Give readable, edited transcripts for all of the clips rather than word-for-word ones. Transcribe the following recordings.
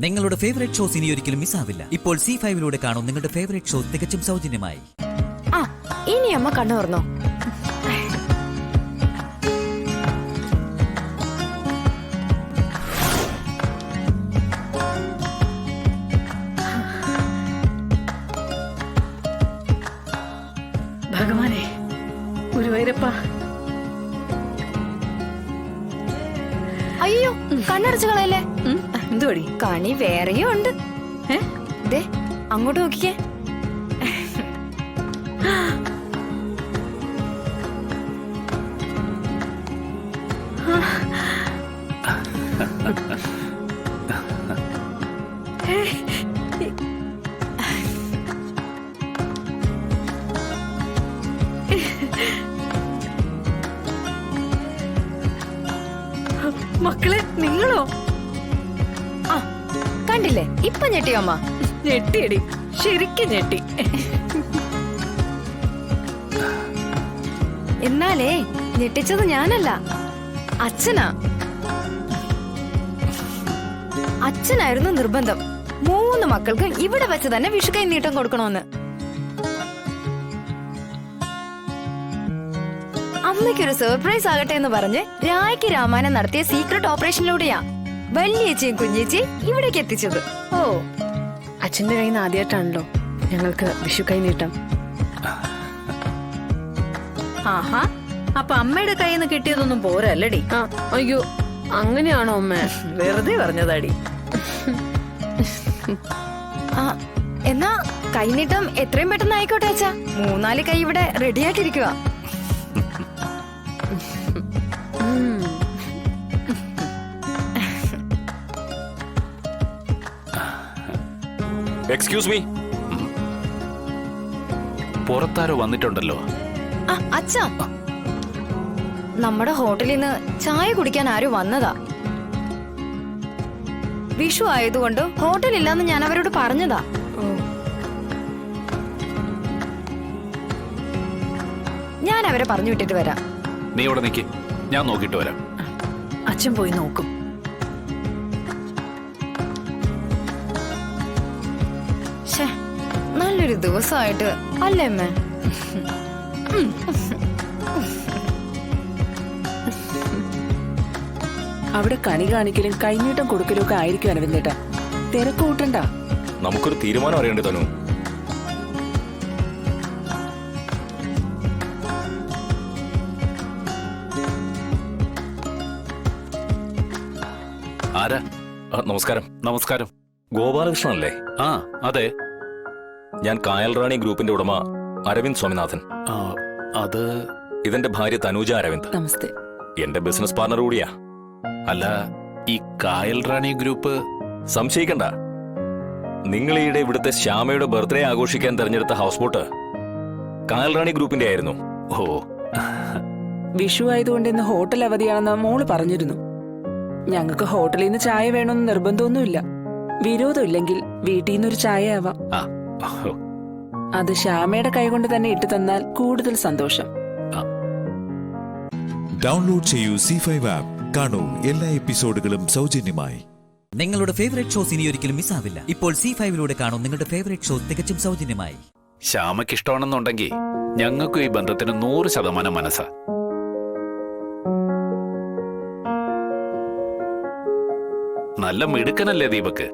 നിങ്ങളുടെ favourite shows ഇനി ഒരിക്കലും മിസ്സാവില്ല. ഇപ്പോൾ C5 കാണും നിങ്ങളുടെ ഫേവറേറ്റ് ഷോ തികച്ചും സൗജന്യമായി. ഇനി അമ്മ കണ്ണു തുറന്നോ. ഭഗവാനെ, ഗുരുവായൂരപ്പ. അയ്യോ, കണ്ണടച്ചു കളയല്ലേ. എന്തുവടി? കണി വേറെയും ഉണ്ട്. ദേ അങ്ങോട്ട് നോക്കിക്കേ. മക്കളെ, നിങ്ങളോ? കണ്ടില്ലേ, ഇപ്പൊ ഞെട്ടിയോ അമ്മ? ഞെട്ടിയടി, ശരിക്കും ഞെട്ടി. എന്നാലേ ഞെട്ടിച്ചത് ഞാനല്ല, അച്ഛനാ. അച്ഛനായിരുന്നു നിർബന്ധം. 3 മക്കൾക്കും ഇവിടെ വെച്ച് തന്നെ വിഷുക്കൈ നീട്ടം കൊടുക്കണോന്ന്. അമ്മയ്ക്കൊരു സർപ്രൈസ് ആകട്ടെ എന്ന് പറഞ്ഞ് രായ്ക്ക് രാമായണം നടത്തിയ സീക്രട്ട് ഓപ്പറേഷനിലൂടെയാ വല്യേച്ചിയും കുഞ്ഞേച്ചിയും ഇവിടേക്ക് എത്തിച്ചത്. ഓ, അച്ഛന്റെ കയ്യിൽ നിന്ന് ആദ്യമായിട്ടാണല്ലോ ഞങ്ങൾക്ക് വിഷു കൈ നീട്ടം. ആഹാ, അപ്പൊ അമ്മയുടെ കയ്യിൽ നിന്ന് കിട്ടിയതൊന്നും പോരല്ലടി. അയ്യോ, അങ്ങനെയാണോ അമ്മ? വെറുതെ പറഞ്ഞതാടി. എന്നാ കൈനീട്ടം എത്രയും പെട്ടെന്ന് ആയിക്കോട്ടെ അച്ഛാ. 3-4 കൈ ഇവിടെ റെഡിയാക്കിയിരിക്കുക. എക്സ്ക്യൂസ് മീ, പുറത്താരോ വന്നിട്ടുണ്ടല്ലോ. അച്ഛാ, നമ്മുടെ ഹോട്ടലിൽ നിന്ന് ചായ കുടിക്കാൻ ആരോ വന്നതാ. വിഷു ആയതുകൊണ്ട് ഹോട്ടലില്ലാന്ന് ഞാൻ അവരോട് പറഞ്ഞതാ. ഞാൻ അവരെ പറഞ്ഞു വിട്ടിട്ട് വരാം. നീ ഇവിടെ നിൽക്ക്, ഞാൻ നോക്കിട്ട് വരാം. അച്ഛൻ പോയി നോക്കും. നല്ലൊരു ദിവസമായിട്ട് അല്ലേ അമ്മ? അവിടെ കണി കാണിക്കലും കൈനീട്ടം കൊടുക്കലും ഒക്കെ ആയിരിക്കും അരവിന്ദേട്ടാ. തിരക്ക് കൂട്ടണ്ട. നമുക്കൊരു തീരുമാനം അറിയണ്ടേ തനു? ആരാ? നമസ്കാരം. നമസ്കാരം. ഗോപാലകൃഷ്ണൻ അല്ലേ? ആ, അതെ. ഞാൻ കായൽ റാണി ഗ്രൂപ്പിന്റെ ഉടമ അരവിന്ദ് സ്വാമിനാഥൻ. അത് ഇതെന്റെ ഭാര്യ തനൂജ അരവിന്ദ്. നമസ്തേ. എന്റെ ബിസിനസ് പാർട്ണർ കൂടിയാ. അല്ല, ഈ കായൽ റാണി ഗ്രൂപ്പ്? സംശയിക്കണ്ട, നിങ്ങൾ ഈയിടെ ഇവിടുത്തെ ശ്യാമയുടെ ബർത്ത്ഡേ ആഘോഷിക്കാൻ തെരഞ്ഞെടുത്ത ഹൗസ് ബോട്ട് കായൽ റാണി ഗ്രൂപ്പിന്റെ ആയിരുന്നു. ഓ, വിഷു ആയതുകൊണ്ട് ഇന്ന് ഹോട്ടൽ അവധിയാണെന്ന് മോള് പറഞ്ഞിരുന്നു. ഞങ്ങൾക്ക് ഹോട്ടലിൽ നിന്ന് ചായ വേണമെന്ന് നിർബന്ധമൊന്നുമില്ല. വിരോധമില്ലെങ്കിൽ വീട്ടിൽ നിന്നൊരു ചായ ആവാം. അത് ശ്യാമയുടെ കൈകൊണ്ട് തന്നെ ഇട്ടു തന്നാൽ കൂടുതൽ സന്തോഷം. ഡൗൺലോഡ് ചെയ്യൂ C5 ആപ്പ്. കാണൂ എല്ലാ എപ്പിസോഡുകളും സൗജന്യമായി. നിങ്ങളുടെ ഫേവറേറ്റ് ഷോസ് ഇനി ഒരിക്കലും മിസ്സാവില്ല. ഇപ്പോൾ C5 കാണും നിങ്ങളുടെ ഫേവറേറ്റ് ഷോ തികച്ചും സൗജന്യമായി. ശ്യാമയ്ക്ക് ഇഷ്ടമാണെന്നുണ്ടെങ്കിൽ ഞങ്ങൾക്കും ഈ ബന്ധത്തിന് 100% മനസ്സാ. നല്ല മിടുക്കനല്ലേ ദീപക്ക്?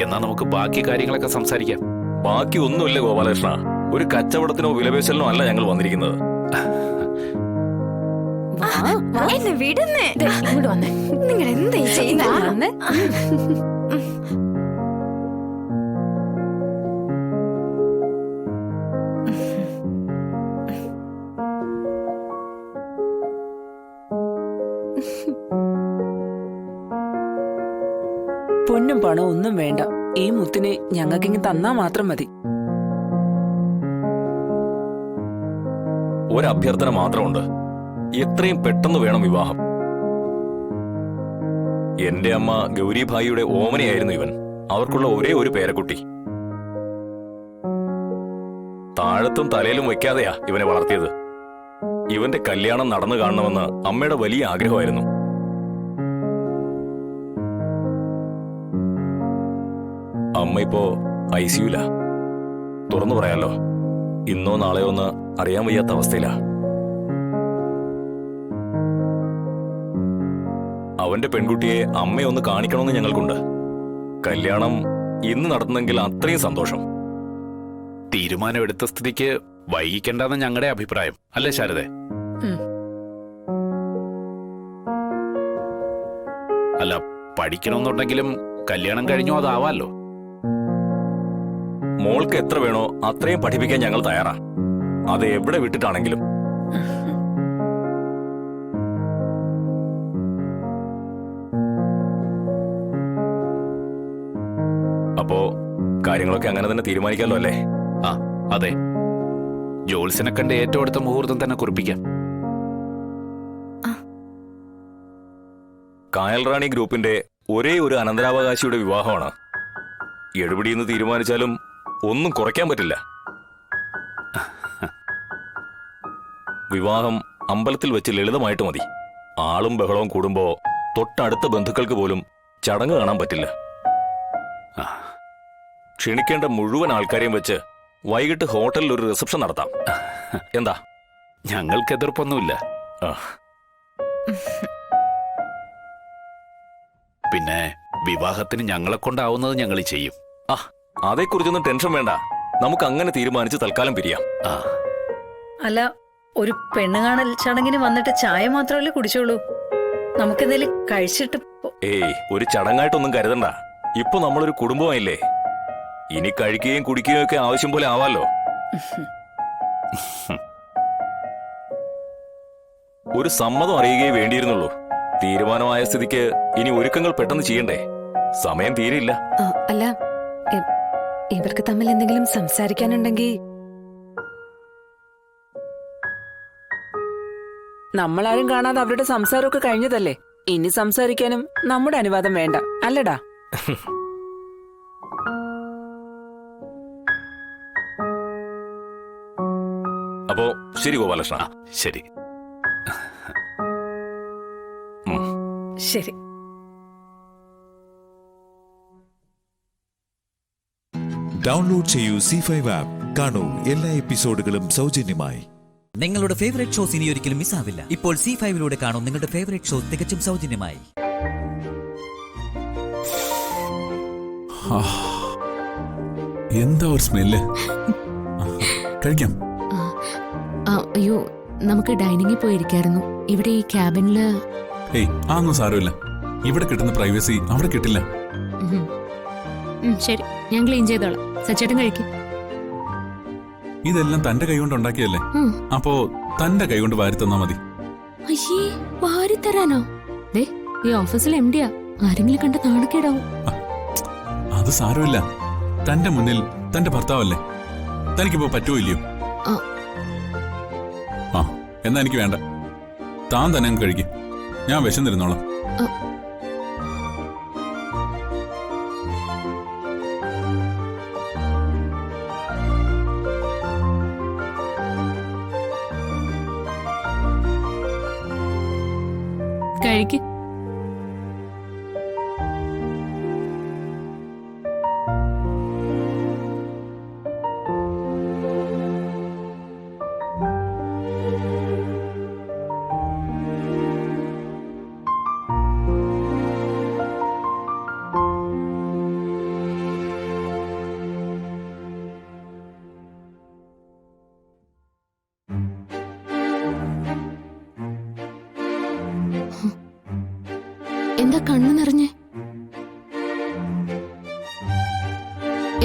എന്നാ നമുക്ക് ബാക്കി കാര്യങ്ങളൊക്കെ സംസാരിക്കാം. ബാക്കി ഒന്നുമില്ല ഗോപാലകൃഷ്ണ, ഒരു കച്ചവടത്തിനോ വിലപേശലിനോ അല്ല ഞങ്ങൾ വന്നിരിക്കുന്നത്. എന്നെ വിടുന്നേ. ഇങ്ങോട്ട് വന്നേ. നിങ്ങൾ എന്താ ചെയ്യുന്നത്? പൊന്നും പണം ഒന്നും വേണ്ട. ഈ മുത്തിനെ ഞങ്ങൾക്കിങ്ങ് തന്നാ മാത്രം മതി. ഒരഭ്യർത്ഥന മാത്രമുണ്ട്. എത്രയും പെട്ടെന്ന് വേണം വിവാഹം. എന്റെ അമ്മ ഗൗരിഭായിയുടെ ഓമനയായിരുന്നു ഇവൻ. അവർക്കുള്ള ഒരേ ഒരു പേരക്കുട്ടി. താഴത്തും തലയിലും വെക്കാതെയാ ഇവനെ വളർത്തിയത്. ഇവന്റെ കല്യാണം നടന്നു കാണണമെന്ന് അമ്മയുടെ വലിയ ആഗ്രഹമായിരുന്നു. അമ്മ ഇപ്പോ ICUല. തുറന്നു പറയാലോ, ഇന്നോ നാളെയോ ഒന്ന് അറിയാൻ വയ്യാത്ത അവസ്ഥയിലാ. അവന്റെ പെൺകുട്ടിയെ അമ്മയൊന്ന് കാണിക്കണമെന്ന് ഞങ്ങൾക്കുണ്ട്. കല്യാണം ഇന്ന് നടത്തുന്നെങ്കിൽ അത്രയും സന്തോഷം. തീരുമാനമെടുത്ത സ്ഥിതിക്ക് വൈകിക്കണ്ടെന്ന് ഞങ്ങളുടെ അഭിപ്രായം, അല്ലേ ശാരദേ? അല്ല, പഠിക്കണമെന്നുണ്ടെങ്കിലും കല്യാണം കഴിഞ്ഞോ അതാവാലോ. മോൾക്ക് എത്ര വേണോ അത്രയും പഠിപ്പിക്കാൻ ഞങ്ങൾ തയ്യാറാ, അത് എവിടെ വിട്ടിട്ടാണെങ്കിലും. അപ്പോ കാര്യങ്ങളൊക്കെ അങ്ങനെ തന്നെ തീരുമാനിക്കാമല്ലോ അല്ലേ? ആ അതെ, ജോത്സ്യനെ കണ്ട് ഏറ്റവും അടുത്ത മുഹൂർത്തം തന്നെ കുറിപ്പിക്കാം. കായൽ റാണി ഗ്രൂപ്പിന്റെ ഒരേ ഒരു അനന്തരാവകാശിയുടെ വിവാഹമാണ്. എടുപിടിയെന്ന് തീരുമാനിച്ചാലും ഒന്നും കുറയ്ക്കാൻ പറ്റില്ല. വിവാഹം അമ്പലത്തിൽ വെച്ച് ലളിതമായിട്ട് മതി. ആളും ബഹളവും കൂടുമ്പോ തൊട്ടടുത്ത ബന്ധുക്കൾക്ക് പോലും ചടങ്ങ് കാണാൻ പറ്റില്ല. ക്ഷണിക്കേണ്ട മുഴുവൻ ആൾക്കാരെയും വെച്ച് വൈകിട്ട് ഹോട്ടലിൽ ഒരു റിസപ്ഷൻ നടത്താം. എന്താ? ഞങ്ങൾക്ക് എതിർപ്പൊന്നുമില്ല. പിന്നെ വിവാഹത്തിന് ഞങ്ങളെ കൊണ്ടാവുന്നത് ഞങ്ങൾ ചെയ്യും. അതേക്കുറിച്ചൊന്നും ടെൻഷൻ വേണ്ട, നമുക്ക് അങ്ങനെ തീരുമാനിച്ച് തൽക്കാലം പിരിയാം. അല്ല, ഒരു പെണ്ണുകാണൽ ചടങ്ങിന് വന്നിട്ട് ചായ മാത്രമല്ലേ കുടിച്ചോളൂ? നമുക്കെന്തെങ്കിലും കഴിച്ചിട്ട് ഏയ്, ഒരു ചടങ്ങായിട്ടൊന്നും കരുതണ്ട. ഇപ്പൊ നമ്മളൊരു കുടുംബമായില്ലേ, ഇനി കഴിക്കുകയും കുടിക്കുകയും ഒക്കെ ആവശ്യം പോലെ ആവാലോ. ഒരു സമ്മതം അറിയുകയേ വേണ്ടിയിരുന്നുള്ളൂ. തീരുമാനമായ സ്ഥിതിക്ക് ഇനി ഒരുക്കങ്ങൾ പെട്ടെന്ന് ചെയ്യണ്ടേ? സമയം തീരെയില്ല. അല്ല, ഇവർക്ക് തമ്മിൽ എന്തെങ്കിലും സംസാരിക്കാനുണ്ടെങ്കിൽ നമ്മളാരും കാണാതെ അവരുടെ സംസാരമൊക്കെ കഴിഞ്ഞതല്ലേ. ഇനി സംസാരിക്കാനും നമ്മുടെ അനുവാദം വേണ്ട, അല്ലടാ? അപ്പോ ശരി ഗോപാലകൃഷ്ണ. ശരി ശരി. ഡൗൺലോഡ് ചെയ്യൂ C5 ആപ്പ്. കാണൂ എല്ലാ എപ്പിസോഡുകളും സൗജന്യമായി. നിങ്ങളുടെ ഫേവറേറ്റ് ഷോസ് ഇനി ഒരിക്കലും മിസ്സാവില്ല. ഇപ്പോൾ C5 കാണൂ നിങ്ങളുടെ ഫേവറേറ്റ് ഷോ തികച്ചും സൗജന്യമായി. എന്താ ഒരു സ്മെല്ല്? കഴിക്കാം. അയ്യോ, നമുക്ക് ഡൈനിങ്ങിൽ പോയിരിക്കായിരുന്നു. ഇവിടെ ഈ ക്യാബിനില്. ഏയ്, അതൊന്നും സാരമില്ല. ഇവിടെ കിട്ടുന്ന പ്രൈവസി അവിടെ കിട്ടില്ല. ശരി, ഞാൻ ക്ലീൻ ചെയ്തോളാം. സച്ചേട്ടൻ കഴിക്കും. ഇതെല്ലാം തന്റെ കൈകൊണ്ട് ഉണ്ടാക്കിയല്ലേ, അപ്പോ തന്റെ കൈകൊണ്ട് വാരി തന്നാ മതി. അയ്യേ, വാരി തരാനോ? ദേ, ഈ ഓഫീസിൽ MD-യാ, ആരെങ്കിലും കണ്ട നാണക്കേടാവും. അത് സാരമില്ല, തന്റെ മുന്നിൽ തന്റെ ഭർത്താവല്ലേ. തനിക്കിപ്പോ പറ്റുമോ ഇല്ലയോ? ആ, എന്നാ എനിക്ക് വേണ്ട. താൻ തന്നെ അങ്ങ് കഴിക്കും, ഞാൻ വിശന്നിരുന്നോളാം. കഴിക്ക്. എന്താ കണ്ണു നിറഞ്ഞേ?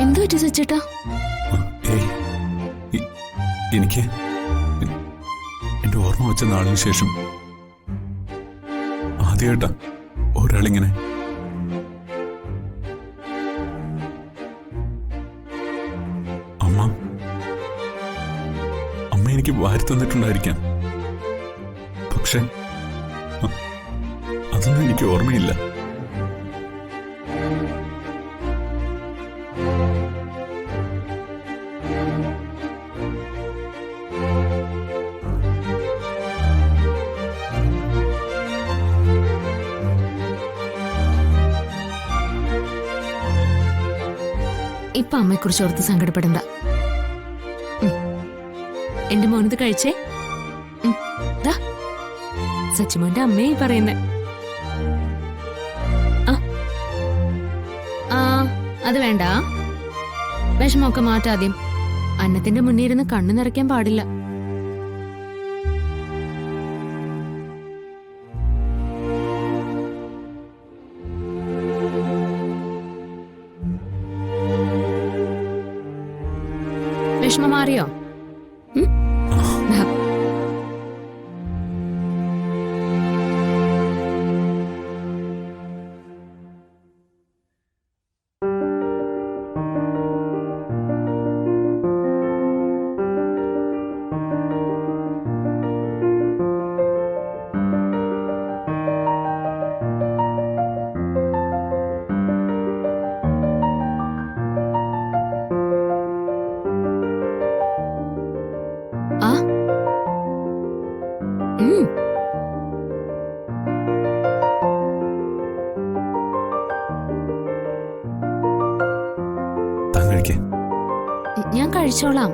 എന്തു പറ്റി സച്ചേട്ടാ? എനിക്ക് എന്റെ ഓർമ്മ വെച്ച നാളിന് ശേഷം ആദ്യമായിട്ടാ ഒരാളിങ്ങനെ. അമ്മ എനിക്ക് വാരി തന്നിട്ടുണ്ടായിരിക്കാം, പക്ഷെ അതൊന്നും എനിക്ക് ഓർമ്മയില്ല. ഇപ്പൊ അമ്മയെക്കുറിച്ച് ഓർത്ത് സങ്കടപ്പെടണ്ട. എന്റെ മോനിത് കഴിച്ചേ. സച്ചിമോന്റെ അമ്മയെ പറയുന്നേ. അത് വേണ്ട, വിഷമമൊക്കെ മാറ്റാദ്യം. അന്നത്തിന്റെ മുന്നിൽ ഇരുന്ന് കണ്ണു നിറയ്ക്കാൻ പാടില്ല. വിഷമം മാറിയോ? ഞാൻ കഴിച്ചോളാം.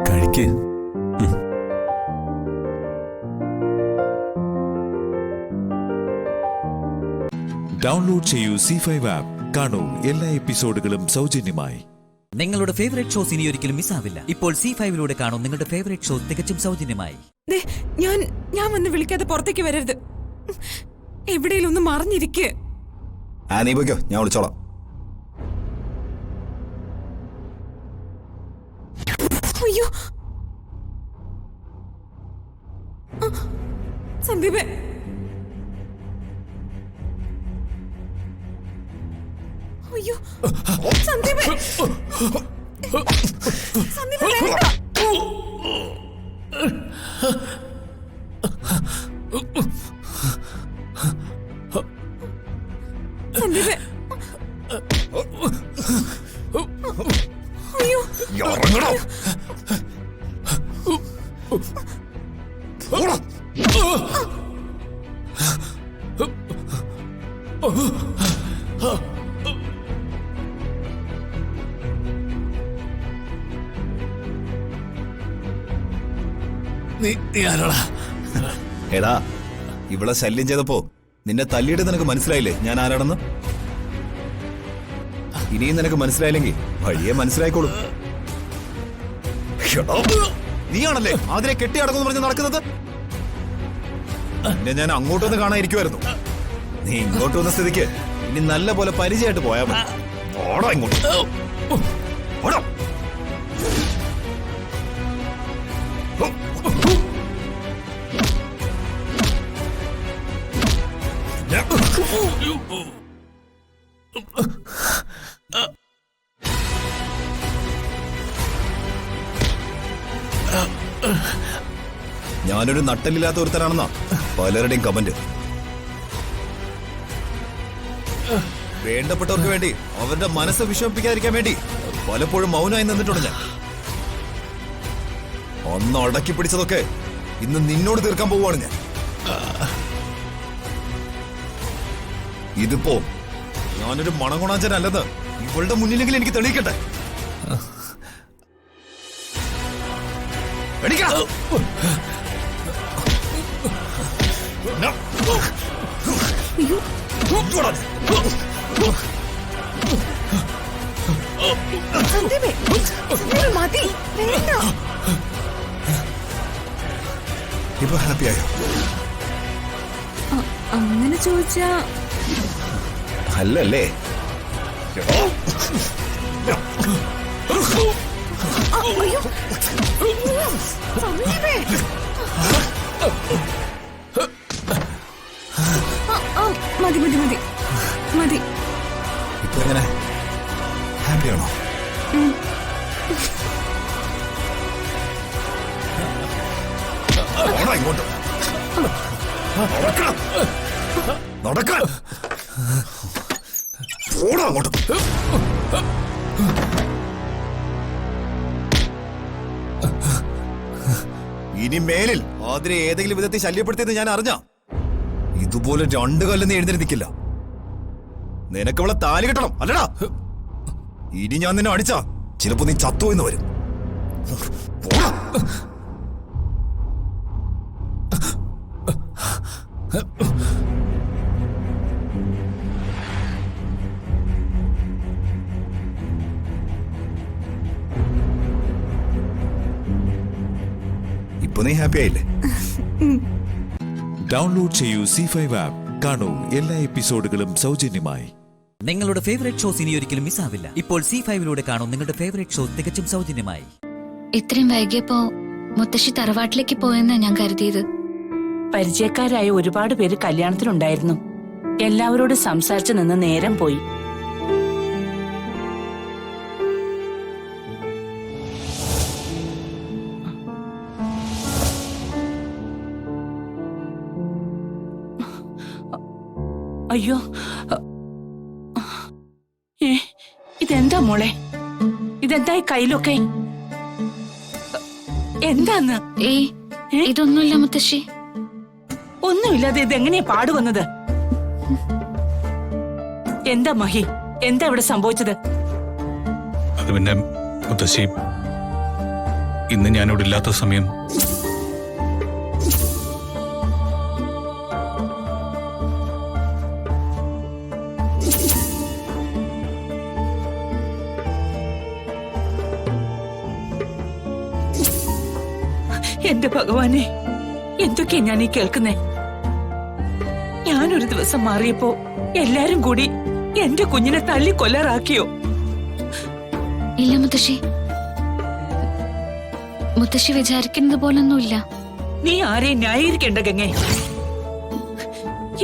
കഴിക്ക്. ഡൗൺലോഡ് ചെയ്യൂ C5 ആപ്പ്. കാണൂ എല്ലാ എപ്പിസോഡുകളും സൗജന്യമായി. നിങ്ങളുടെ ഫേവറേറ്റ് ഷോസ് ഇനി ഒരിക്കലും മിസ്സാവില്ല. ഇപ്പോൾ C5 കാണൂ നിങ്ങളുടെ ഫേവറേറ്റ് ഷോ തികച്ചും സൗജന്യമായി. ഞാൻ വന്ന് വിളിക്കാതെ പുറത്തേക്ക് വരരുത്. എവിടെയെങ്കിലും ഒന്ന് മറിഞ്ഞിരിക്കേ. നീ പോയിക്കോ, ഞാൻ വിളിച്ചോളാം. അയ്യോ സന്ദീപേ, അയ്യോ സന്ദീപേ, സന്ദീപേ വേണ്ട. സന്ദീപേ, അയ്യോ ഇറങ്ങണോ? എടാ, ഇവളെ ശല്യം ചെയ്തപ്പോ നിന്നെ തല്ലിയിട്ട് നിനക്ക് മനസ്സിലായില്ലേ ഞാൻ ആരാണെന്ന്? ഇനിയും നിനക്ക് മനസ്സിലായില്ലെങ്കിൽ വഴിയെ മനസ്സിലായിക്കോളൂ. നീയാണല്ലേ അതിനെ കെട്ടി അടങ്ങുന്നു പറഞ്ഞ് നടക്കുന്നത്? പിന്നെ ഞാൻ അങ്ങോട്ടൊന്ന് കാണാതിരിക്കുമായിരുന്നു. നീ ഇങ്ങോട്ട് വന്ന സ്ഥിതിക്ക് ഇനി നല്ല പോലെ പരിചയമായിട്ട് പോയാ മതി. ഓടോ ഇങ്ങോട്ട്, ഓടോ. ഞാനൊരു നട്ടലില്ലാത്ത ഒരുത്തനാണെന്നാ പലരുടെയും കമന്റ്. വേണ്ടപ്പെട്ടവർക്ക് വേണ്ടി അവരുടെ മനസ്സ് വിഷമിപ്പിക്കാതിരിക്കാൻ വേണ്ടി പലപ്പോഴും മൗനമായി നിന്നിട്ടുണ്ട് ഞാൻ. ഒന്ന് അടക്കി പിടിച്ചതൊക്കെ ഇന്ന് നിന്നോട് തീർക്കാൻ പോവുകയാണ് ഞാൻ. ഇതിപ്പോ ഞാനൊരു മണഗുണാഞ്ചനല്ലെന്ന് ഇവളുടെ മുന്നിലെങ്കിലും എനിക്ക് തെളിയിക്കട്ടെ. ഇപ്പൊ ഹാപ്പിയായോ? അങ്ങനെ ചോദിച്ചാ അല്ലല്ലേ? മതി മതി മതി മതി. ഇപ്പൊ എങ്ങനെ, ഹാപ്പിയാണോ? ഇങ്ങോട്ട് നടക്കാൻ ഓടാ അങ്ങോട്ട്. ഇനി മേലിൽ അതിനെ ഏതെങ്കിലും വിധത്തിൽ ശല്യപ്പെടുത്തിയത് ഞാൻ അറിഞ്ഞ ഇതുപോലെ രണ്ടു കല്ലെന്ന് എഴുന്നേറ്റ് നിൽക്കില്ല. നിനക്ക് അവളെ താലി കെട്ടണം, അല്ലടാ? ഇനി ഞാൻ നിന്നെ അടിച്ചാ ചിലപ്പോ നീ ചത്തുവെന്ന് വരും. പോടാ. ഇപ്പൊ നീ ഹാപ്പി ആയില്ലേ? ഡൗൺലോഡ് ചെയ്യൂ C5 ആപ്പ്. കാണൂ എല്ലാ എപ്പിസോഡുകളും സൗജന്യമായി. നിങ്ങളുടെ ഫേവറേറ്റ് ഷോസ് ഇനി ഒരിക്കലും മിസ്സാവില്ല. ഇപ്പോൾ C5 കാണൂ നിങ്ങളുടെ ഫേവറേറ്റ് ഷോ തികച്ചും സൗജന്യമായി. ഇത്രയും വൈകിയപ്പോ മുത്തശ്ശി തറവാട്ടിലേക്ക് പോയെന്നാ ഞാൻ കരുതിയത്. പരിചയക്കാരായ ഒരുപാട് പേര് കല്യാണത്തിനുണ്ടായിരുന്നു. എല്ലാവരോടും സംസാരിച്ചു നിന്ന് നേരം പോയി. അയ്യോ, ഇതെന്താ മോളെ? ഇതെന്താ ഈ കയ്യിലൊക്കെ? എന്താന്ന്? ഇതൊന്നുമില്ല മുത്തശ്ശി. ഒന്നുമില്ലാതെ ഇതെങ്ങനെയാ പാടുവന്നത്? എന്താ മഹി, എന്താ ഇവിടെ സംഭവിച്ചത്? അത് പിന്നെ മുത്തശ്ശി, ഇന്ന് ഞാനിവിടെ ഇല്ലാത്ത സമയം എന്റെ ഭഗവാനെ, എന്തൊക്കെയാ ഞാൻ ഈ കേൾക്കുന്നേ? ഞാനൊരു ദിവസം മാറിയപ്പോ എല്ലാരും കൂടി എന്റെ കുഞ്ഞിനെ തല്ലി കൊല്ലാറാക്കിയോ? ഇല്ല മുത്തശ്ശി, മുത്തശ്ശി വിചാരിക്കുന്നത് പോലൊന്നുമില്ല. നീ ആരെയും ന്യായീകരിക്കേണ്ട ഗംഗേ.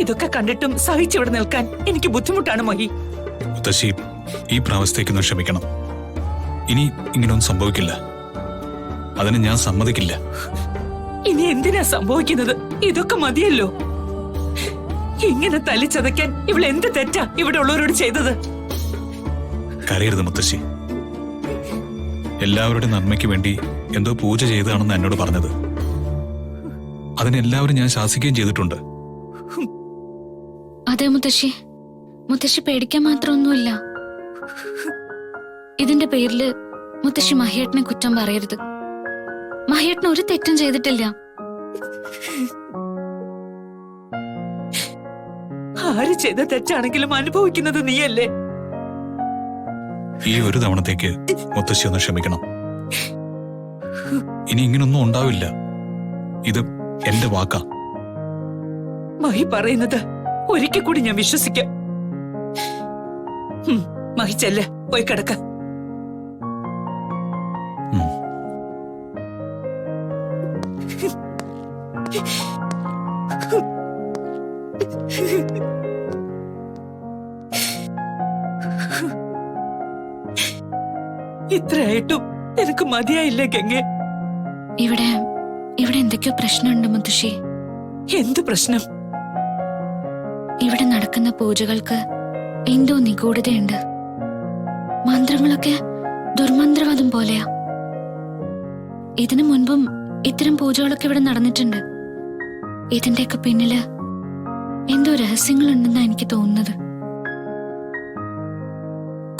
ഇതൊക്കെ കണ്ടിട്ടും സഹിച്ചിവിടെ നിൽക്കാൻ എനിക്ക് ബുദ്ധിമുട്ടാണ് മഹി. മുത്തശ്ശി, ഈ പ്രാവസ്ഥയ്ക്കൊന്ന് ക്ഷമിക്കണം. ഇനി ഇങ്ങനൊന്നും സംഭവിക്കില്ല. അതിന് ഞാൻ സമ്മതിക്കില്ല. ഇനി എന്തിനാ സംഭവിക്കുന്നത്? ഇതൊക്കെ മതിയല്ലോ. ഇങ്ങനെ തല്ലിച്ചതയ്ക്കാൻ ഇവിടെ എന്ത് തെറ്റാ ഇവിടെ ഉള്ളവരോട് ചെയ്തത്? കരയരുത് മുത്തശ്ശി. എല്ലാവരുടെ നന്മയ്ക്ക് വേണ്ടി എന്തോ പൂജ ചെയ്തതാണെന്ന് എന്നോട് പറഞ്ഞത്. അതിനെല്ലാവരും ഞാൻ ശാസിക്കുകയും ചെയ്തിട്ടുണ്ട്. അതെ മുത്തശ്ശി, മുത്തശ്ശി പേടിക്കാൻ മാത്രമൊന്നുമില്ല. ഇതിന്റെ പേരില് മുത്തശ്ശി മഹിയേട്ടനെ കുറ്റം പറയരുത്. മഹിയേട്ടൻ ഒരു തെറ്റും ചെയ്തിട്ടില്ല. ആര് ചെയ്ത തെറ്റാണെങ്കിലും അനുഭവിക്കുന്നത് നീയല്ലേ? ഈ ഒരു തവണത്തേക്ക് മുത്തശ്ശി ഒന്ന് ക്ഷമിക്കണം. ഇനി ഇങ്ങനൊന്നും ഉണ്ടാവില്ല. ഇത് എന്റെ വാക്കാ. മഹി പറയുന്നത് ഒരിക്കൽ കൂടി ഞാൻ വിശ്വസിക്കാം. മഹി ചെല്ല്, പോയി കിടക്ക. ഇത്രയായിട്ടും എനിക്ക് മതിയായില്ലേ ഗംഗെ? ഇവിടെ എന്തൊക്കെയോ പ്രശ്നമുണ്ട് മുത്തശ്ശി. എന്ത് പ്രശ്നം? ഇവിടെ നടക്കുന്ന പൂജകൾക്ക് എന്തോ നിഗൂഢതയുണ്ട്. മന്ത്രങ്ങളൊക്കെ ദുർമന്ത്രവാദം പോലെയാ. ഇതിനു മുൻപും ഇത്തരം പൂജകളൊക്കെ ഇവിടെ നടന്നിട്ടുണ്ട്. ഇതിന്റെയൊക്കെ പിന്നില് എന്തോ രഹസ്യങ്ങളുണ്ടെന്നാ എനിക്ക് തോന്നുന്നത്.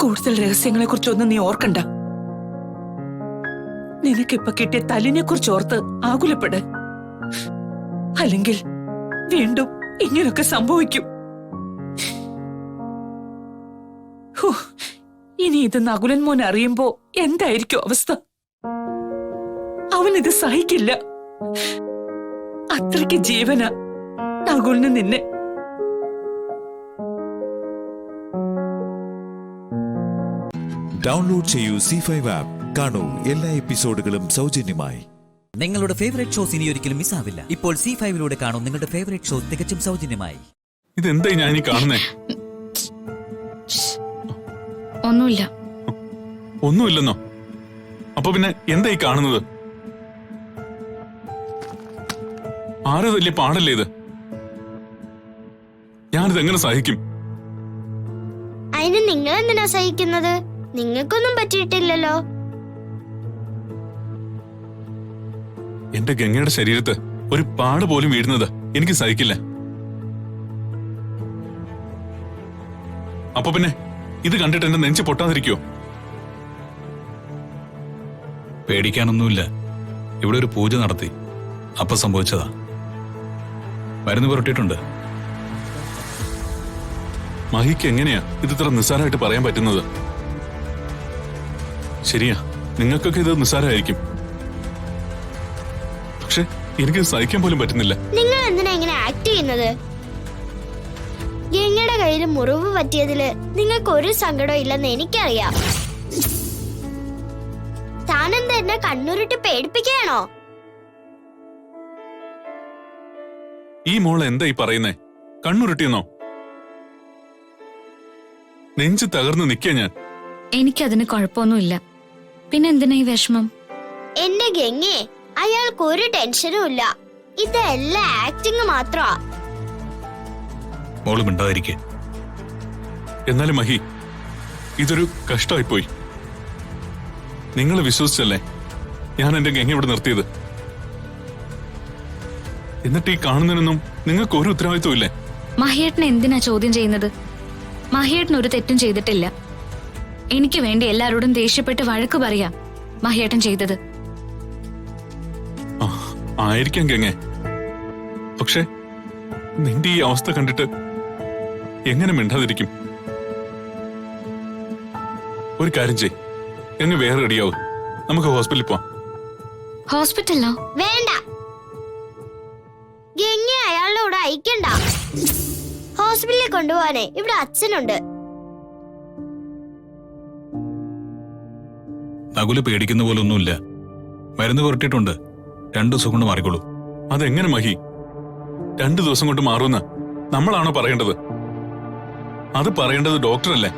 കൂടുതൽ രഹസ്യങ്ങളെ കുറിച്ചൊന്നും നീ ഓർക്കണ്ട. നിനക്കിപ്പൊ കിട്ടിയ തല്ലിനെ കുറിച്ച് ഓർത്ത് ആകുലപ്പെട്. അല്ലെങ്കിൽ വീണ്ടും ഇങ്ങനൊക്കെ സംഭവിക്കും. ഇനി ഇത് നകുലൻ മോൻ അറിയുമ്പോ എന്തായിരിക്കും അവസ്ഥ? അവനിത് സഹിക്കില്ല. അത്രയ്ക്ക് ജീവന നകുലിന് നിന്നെ. ഡൗൺലോഡ് ചെയ്യൂ C5 ആപ്പ്. കാണൂ എല്ലാ എപ്പിസോഡുകളും സൗജന്യമായി. നിങ്ങളുടെ ഫേവറേറ്റ് ഷോസ് ഇനി ഒരിക്കലും മിസ്സാവില്ല. ഇപ്പോൾ C5 കാണൂ നിങ്ങളുടെ ഫേവറേറ്റ് ഷോ തികച്ചും സൗജന്യമായി. ഇതെന്താ ഞാൻ ഈ കാണുന്നേ? ഒന്നുമില്ല. ഒന്നുമില്ലെന്നോ? അപ്പൊ പിന്നെ എന്താ ഈ കാണുന്നത്? ആരെ വലിയ പാടല്ലേ ഇത്? ഞാനിത് എങ്ങനെ സഹിക്കും? അതിന് നിങ്ങൾ എന്തിനാ സഹിക്കുന്നത്? നിങ്ങൾക്കൊന്നും പറ്റിയിട്ടില്ലല്ലോ. എന്റെ ഗംഗയുടെ ശരീരത്ത് ഒരു പാട് പോലും വീഴുന്നത് എനിക്ക് സഹിക്കില്ല. അപ്പൊ പിന്നെ ഇത് കണ്ടിട്ട് എന്റെ നെഞ്ച് പൊട്ടാതിരിക്കോ? പേടിക്കാനൊന്നുമില്ല. ഇവിടെ ഒരു പൂജ നടത്തി, അപ്പൊ സംഭവിച്ചതാ. മരുന്ന് പുരട്ടിയിട്ടുണ്ട്. മഹിക്ക് എങ്ങനെയാ ഇത് ഇത്ര നിസ്സാരമായിട്ട് പറയാൻ പറ്റുന്നത്? ശരിയാ, നിങ്ങൾക്കൊക്കെ ഇത് നിസ്സാരമായിരിക്കും. പക്ഷെ എനിക്ക് സഹിക്കാൻ പോലും പറ്റുന്നില്ല. നിങ്ങൾ എന്തിനാ ഇങ്ങനെ ആക്ട് ചെയ്യുന്നത്? ഗംഗയുടെ കയ്യിൽ മുറിവ് പറ്റിയതില് നിങ്ങൾക്ക് ഒരു സങ്കടവും ഇല്ലെന്ന് എനിക്കറിയാം. താനെന്താ എന്നെ കണ്ണുരുട്ടി പേടിപ്പിക്കുകയാണോ? ഈ മോളെ എന്താ ഈ പറയുന്നേ? കണ്ണുരുട്ടിയെന്നോ? നെഞ്ച് തകർന്ന് നിൽക്കാ ഞാൻ. എനിക്കതിന് കുഴപ്പമൊന്നുമില്ല. പിന്നെന്തിനാ ഈ വിഷമം? എന്റെ ഗംഗേ, അയാൾക്ക് ഒരു ടെൻഷനും ഇല്ല. ഇതെല്ലാം ആക്ടിങ് മാത്രമാ. മോള് മിണ്ടാതിരിക്കെ. എന്നാലും മഹി, ഇതൊരു കഷ്ടമായിപ്പോയി. നിങ്ങൾ വിശ്വസിച്ചല്ലേ ഞാൻ എന്റെ ഗംഗ ഇവിടെ നിർത്തിയത്? എന്നിട്ട് ഈ കാണുന്നതിനൊന്നും നിങ്ങൾക്ക് ഒരു ഉത്തരവാദിത്വം ഇല്ലേ? മഹിയേട്ടനെ എന്തിനാ ചോദ്യം ചെയ്യുന്നത്? മഹിയേട്ടൻ ഒരു തെറ്റും ചെയ്തിട്ടില്ല. എനിക്ക് വേണ്ടി എല്ലാവരോടും ദേഷ്യപ്പെട്ട് വഴക്ക് പറയാ മഹിയേട്ടൻ ചെയ്തത്. ആയിരിക്കാം ഗംഗെ. പക്ഷെ നിന്റെ ഈ അവസ്ഥ കണ്ടിട്ട് എങ്ങനെ മിണ്ടാതിരിക്കും? ഒരു കാര്യം ചെയ്, എങ്ങ് വേറെ റെഡിയാവും. നമുക്ക് ഹോസ്പിറ്റലിൽ പോവാം. ഹോസ്പിറ്റലിലോ? വേണ്ട, ഗംഗ അയാളുടെ കൂടെ അയക്കണ്ട. ഹോസ്പിറ്റലിൽ കൊണ്ടുപോവാനേ ഇവിടെ അച്ഛനുണ്ട്. നകുല് പേടിക്കുന്ന പോലെ ഒന്നുമില്ല. മരുന്ന് പുരട്ടിയിട്ടുണ്ട്. 2 ദിവസം കൊണ്ട് മാറിക്കോളൂ. അതെങ്ങനെ മഹി 2 ദിവസം കൊണ്ട് മാറുമെന്ന് നമ്മളാണോ പറയേണ്ടത്? അത് പറയേണ്ടത് ഡോക്ടറല്ലേ.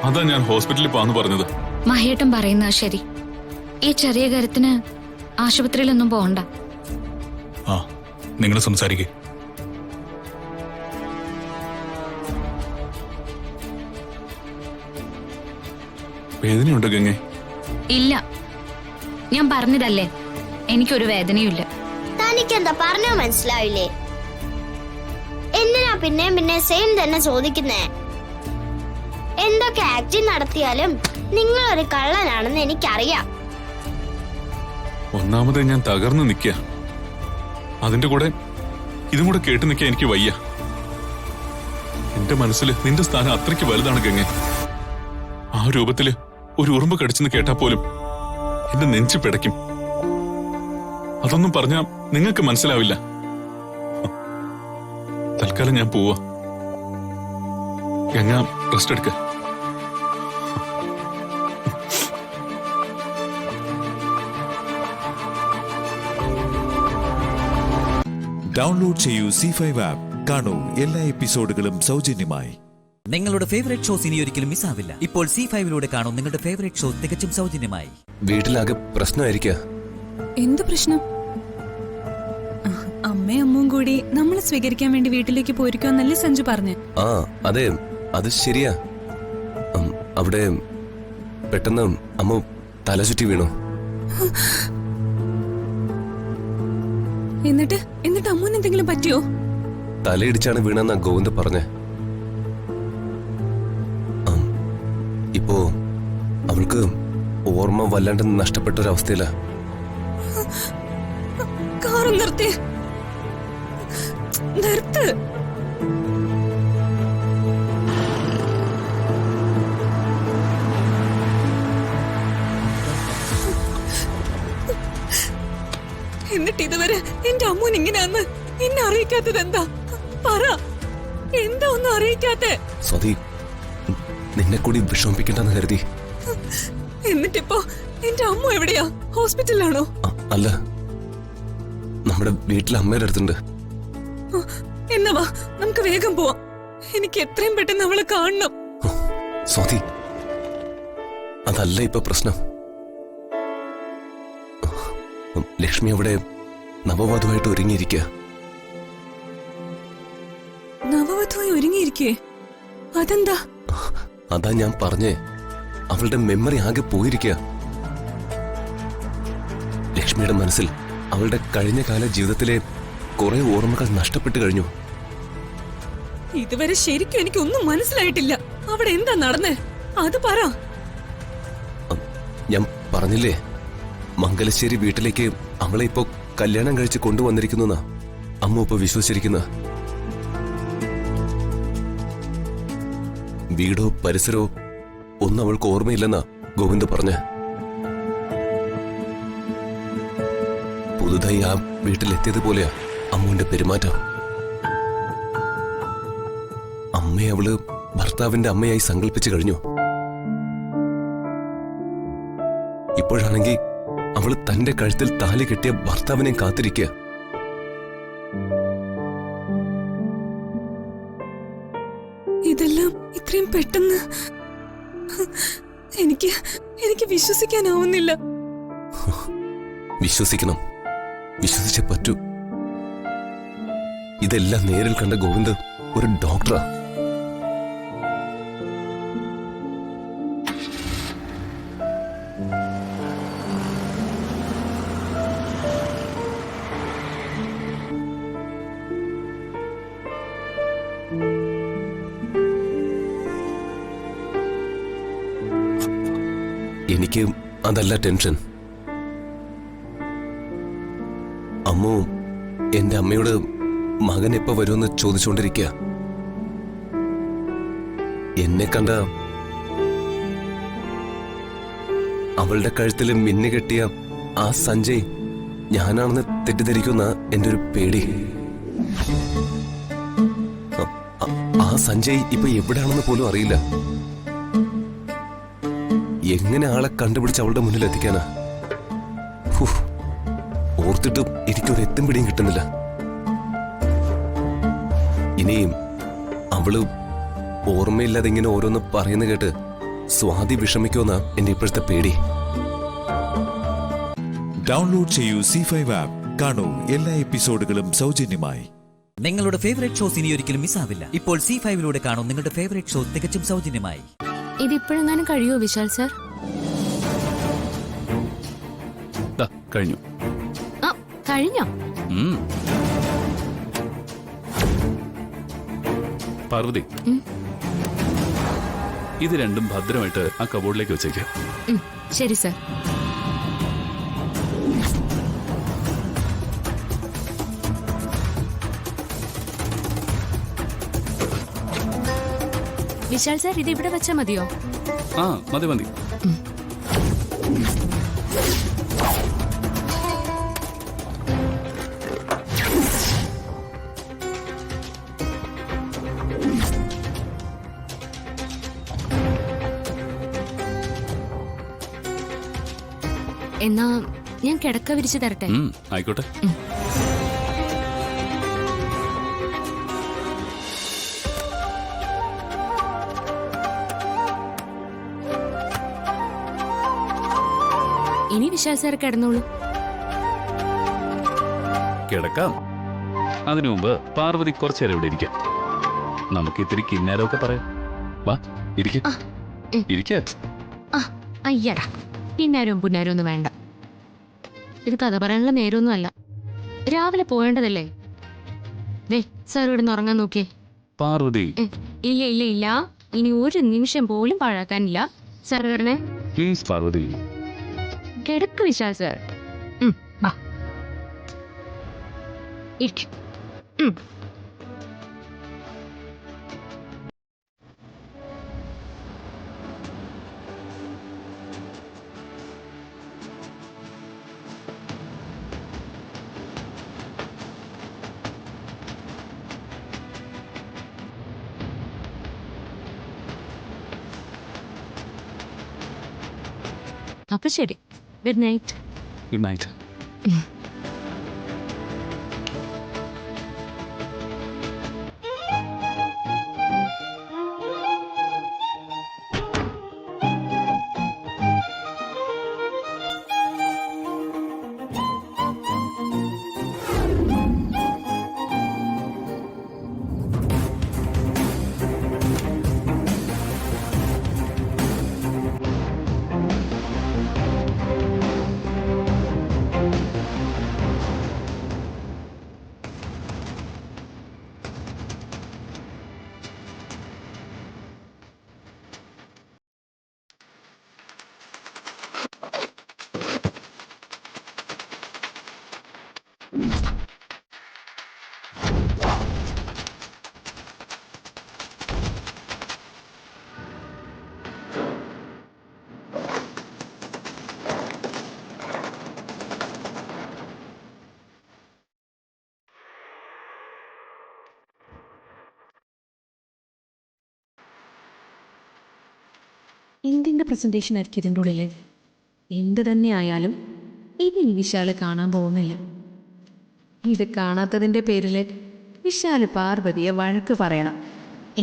അതാ ഞാൻ ഹോസ്പിറ്റലിൽ പോവാന്ന് പറഞ്ഞത്. മഹിയേട്ടൻ പറയുന്ന ശരി. ഈ ചെറിയ കാര്യത്തിന് ആശുപത്രിയിലൊന്നും പോകണ്ട. ആ, നിങ്ങൾ സംസാരിക്കേ. വേദനയുണ്ട് ഗംഗെ? ഇല്ല, ഞാൻ പറഞ്ഞതല്ലേ, എനിക്കൊരു വേദനയുമില്ല. തനിക്കെന്താ പറഞ്ഞോ മനസ്സിലാവില്ലേ? എന്തിനാ പിന്നെ സെയിം തന്നെ ചോദിക്കുന്നേ? എന്തൊക്കെ ആക്ടിങ് നടത്തിയാലും നിങ്ങൾ ഒരു കള്ളനാണെന്ന് എനിക്കറിയാം. ഒന്നാമത് ഞാൻ തകർന്നു നിൽക്കുക. അതിന്റെ കൂടെ ഇതും കൂടെ കേട്ടു നിൽക്കാൻ എനിക്ക് വയ്യ. എന്റെ മനസ്സിൽ നിന്റെ സ്ഥാനം അത്രയ്ക്ക് വലുതാണ് ഗംഗെ. ആ രൂപത്തില് ഒരു ഉറുമ്പ് കടിച്ചെന്ന് കേട്ടാ പോലും എന്റെ നെഞ്ചു പിടയ്ക്കും. അതൊന്നും പറഞ്ഞാ നിങ്ങൾക്ക് മനസ്സിലാവില്ല. തൽക്കാലം ഞാൻ പോവാ. ഗംഗ റെസ്റ്റ് എടുക്ക. ഡൗൺലോഡ് ചെയ്യൂ C5 ആപ്പ്. കാണൂ എല്ലാ എപ്പിസോഡുകളും സൗജന്യമായി. നിങ്ങളുടെ ഫേവറേറ്റ് ഷോസ് ഇനി ഒരിക്കലും മിസ്സാവില്ല. ഇപ്പോൾ C5 കാണൂ നിങ്ങളുടെ ഫേവറേറ്റ് ഷോ തികച്ചും സൗജന്യമായി. വീട്ടിലാകെ പ്രശ്നമായിരിക്ക. എന്ത് പ്രശ്നം? അമ്മയും അമ്മും കൂടി നമ്മളെ സ്വീകരിക്കാൻ വേണ്ടി വീട്ടിലേക്ക് പോയിരിക്കുമെന്നല്ലേ സഞ്ജു പറഞ്ഞു? ആ അതെ, അത് ശരിയാ. അവിടെ പെട്ടെന്ന് അമ്മ തലചുറ്റി വീണു. എന്നിട്ട് അമ്മുവിന് എന്തെങ്കിലും പറ്റിയോ? തലയിടിച്ചാണ് വീണെന്നാ ഗോവിന്ദ് പറഞ്ഞേ. ഇപ്പോ അവൾക്ക് ഓർമ്മ വല്ലാണ്ട് നഷ്ടപ്പെട്ട ഒരവസ്ഥയില. കാറ് നിർത്തി. നിർത്ത്. എന്നിട്ട് ഇതുവരെ എന്റെ അമ്മൂന് ഇങ്ങനെയാന്ന് എന്നെ അറിയിക്കാത്തത് എന്താ? പറ, എന്താ ഒന്നും അറിയിക്കാത്തെ? സ്വതി, നിന്നെ കൂടി വിഷമിപ്പിക്കണ്ടെന്ന് കരുതി. എന്നിട്ടിപ്പോ എന്റെ അമ്മ എവിടെയാ? ഹോസ്പിറ്റലിലാണോ? അല്ല, നമ്മുടെ വീട്ടിലെ അമ്മയുടെ അടുത്തുണ്ട്. എന്നാ വാ, നമുക്ക് വേഗം പോവാം. എനിക്ക് എത്രയും പെട്ടെന്ന് അവളെ കാണണം. സ്വാതി, അതല്ല ഇപ്പൊ പ്രശ്നം. ലക്ഷ്മി അവിടെ നവവധുവായിട്ട് ഒരുങ്ങിയിരിക്കുക. നവവധുവായി ഒരുങ്ങിയിരിക്കേ? അതെന്താ? അതാ ഞാൻ പറഞ്ഞേ, അവളുടെ മെമ്മറി ആകെ പോയിരിക്കുക. ലക്ഷ്മിയുടെ മനസ്സിൽ അവളുടെ കഴിഞ്ഞ കാല ജീവിതത്തിലെ കുറെ ഓർമ്മകൾ നഷ്ടപ്പെട്ടു കഴിഞ്ഞു. ഇതുവരെ ശരിക്കും എനിക്കൊന്നും മനസ്സിലായിട്ടില്ല. അവിടെ എന്താ നടന്നേ? അത് പറ. ഞാൻ പറഞ്ഞില്ലേ മംഗലശ്ശേരി വീട്ടിലേക്ക് അവളെ ഇപ്പോ കല്യാണം കഴിച്ച് കൊണ്ടുവന്നിരിക്കുന്ന അമ്മ ഇപ്പൊ വിശ്വസിച്ചിരിക്കുന്ന. വീടോ പരിസരോ ഒന്നും അവൾക്ക് ഓർമ്മയില്ലെന്നാ ഗോവിന്ദ് പറഞ്ഞ. പുതുതായി ആ വീട്ടിലെത്തിയതുപോലെയാ അമ്മുവിന്റെ പെരുമാറ്റം. അമ്മയെ അവള് ഭർത്താവിന്റെ അമ്മയായി സങ്കല്പിച്ചു കഴിഞ്ഞു. ഇപ്പോഴാണെങ്കിൽ അവള് തന്റെ കഴുത്തിൽ താലി കെട്ടിയ ഭർത്താവിനെ കാത്തിരിക്കുക. ഇതെല്ലാം ഇത്രയും പെട്ടെന്ന് എനിക്ക് വിശ്വസിക്കാനാവുന്നില്ല. വിശ്വസിക്കണം, വിശ്വസിച്ചേ പറ്റൂ. ഇതെല്ലാം നേരിൽ കണ്ട ഗോവിന്ദ് ഒരു ഡോക്ടറാ. എനിക്ക് അതല്ല ടെൻഷൻ. അമ്മു എന്റെ അമ്മയോട് മകൻ എപ്പോ വരുമെന്ന് ചോദിച്ചുകൊണ്ടിരിക്കുക. എന്നെ കണ്ട അവളുടെ കഴുത്തിൽ മിന്നു കെട്ടിയ ആ സഞ്ജയ് ഞാനാണെന്ന് തെറ്റിദ്ധരിക്കുന്ന എന്റെ ഒരു പേടി. ആ സഞ്ജയ് ഇപ്പൊ എവിടെയാണെന്ന് പോലും അറിയില്ല. എങ്ങനെ ആളെ കണ്ടുപിടിച്ച് അവളുടെ മുന്നിൽ എത്തിക്കാനാ? ഓർത്തിട്ടും എനിക്കൊരു എത്തും പിടിയും കിട്ടുന്നില്ല. ഇനിയും അവള് ഓർമ്മയില്ലാതെ ഇങ്ങനെ ഓരോന്ന് പറയുന്ന കേട്ട് സ്വാതി വിഷമിക്കുമെന്നാ എന്റെ ഇപ്പോഴത്തെ പേടി. ഡൗൺലോഡ് ചെയ്യൂ C5 ആപ്പ്. കാണൂ എല്ലാ എപ്പിസോഡുകളും സൗജന്യമായി. നിങ്ങളുടെ ഫേവറേറ്റ് ഷോസ് ഇനി ഒരിക്കലും മിസ്സാവില്ല. ഇപ്പോൾ C5 കാണൂ നിങ്ങളുടെ ഫേവറേറ്റ് ഷോ തികച്ചും സൗജന്യമായി. ഇതിപ്പോഴെങ്ങാനും കഴിയുമോ വിശാൽ സാർ? കഴിഞ്ഞു. ആ കഴിഞ്ഞോ? പാർവതി, ഇത് രണ്ടും ഭദ്രമായിട്ട് ആ കബോർഡിലേക്ക് വെച്ചേക്കാം. ശരി സാർ. വിശാൽ സാർ, ഇത് ഇവിടെ വെച്ചാൽ മതിയോ? ആ മതി മതി. എന്നാ ഞാൻ കിടക്ക വിരിച്ചു തരട്ടെ? ആയിക്കോട്ടെ. ഇനി വിശാൽ സാർ കിടന്നോളൂ. കിടക്കാം. അതിനു മുമ്പ് പാർവതി കുറച്ചേരം ഇവിടെ ഇരിക്കാം. നമുക്ക് ഇത്തിരി കിന്നാരമൊക്കെ പറയാം. വാ ഇരിക്ക. അയ്യടാ, കിന്നാരവും പുന്നാരവും ഒന്നും വേണ്ട. ഇത് കഥ പറയാനുള്ള നേരമൊന്നും അല്ല. രാവിലെ പോയേണ്ടതല്ലേ? ദേ സാർ ഇവിടെ ഉറങ്ങാൻ നോക്കിയേ. പാർവതി. ഇല്ല ഇല്ല ഇല്ല, ഇനി ഒരു നിമിഷം പോലും പാഴാക്കാനില്ല. സാർ വരണേ. പ്ലീസ് പാർവതി. കിടക്ക് വിശാൽ സാർ. വാ ഇരിക്കും. അപ്പൊ ശരി, ഗുഡ് നൈറ്റ്. Good night. എന്തിൻ്റെ പ്രസൻറ്റേഷൻ ആയിരിക്കും ഇതിൻ്റെ ഉള്ളിൽ? എന്ത് തന്നെ ആയാലും ഇനി വിശാല് കാണാൻ പോകുന്നില്ല. ഇത് കാണാത്തതിൻ്റെ പേരിൽ വിശാല് പാർവതിയെ വഴക്ക് പറയണം.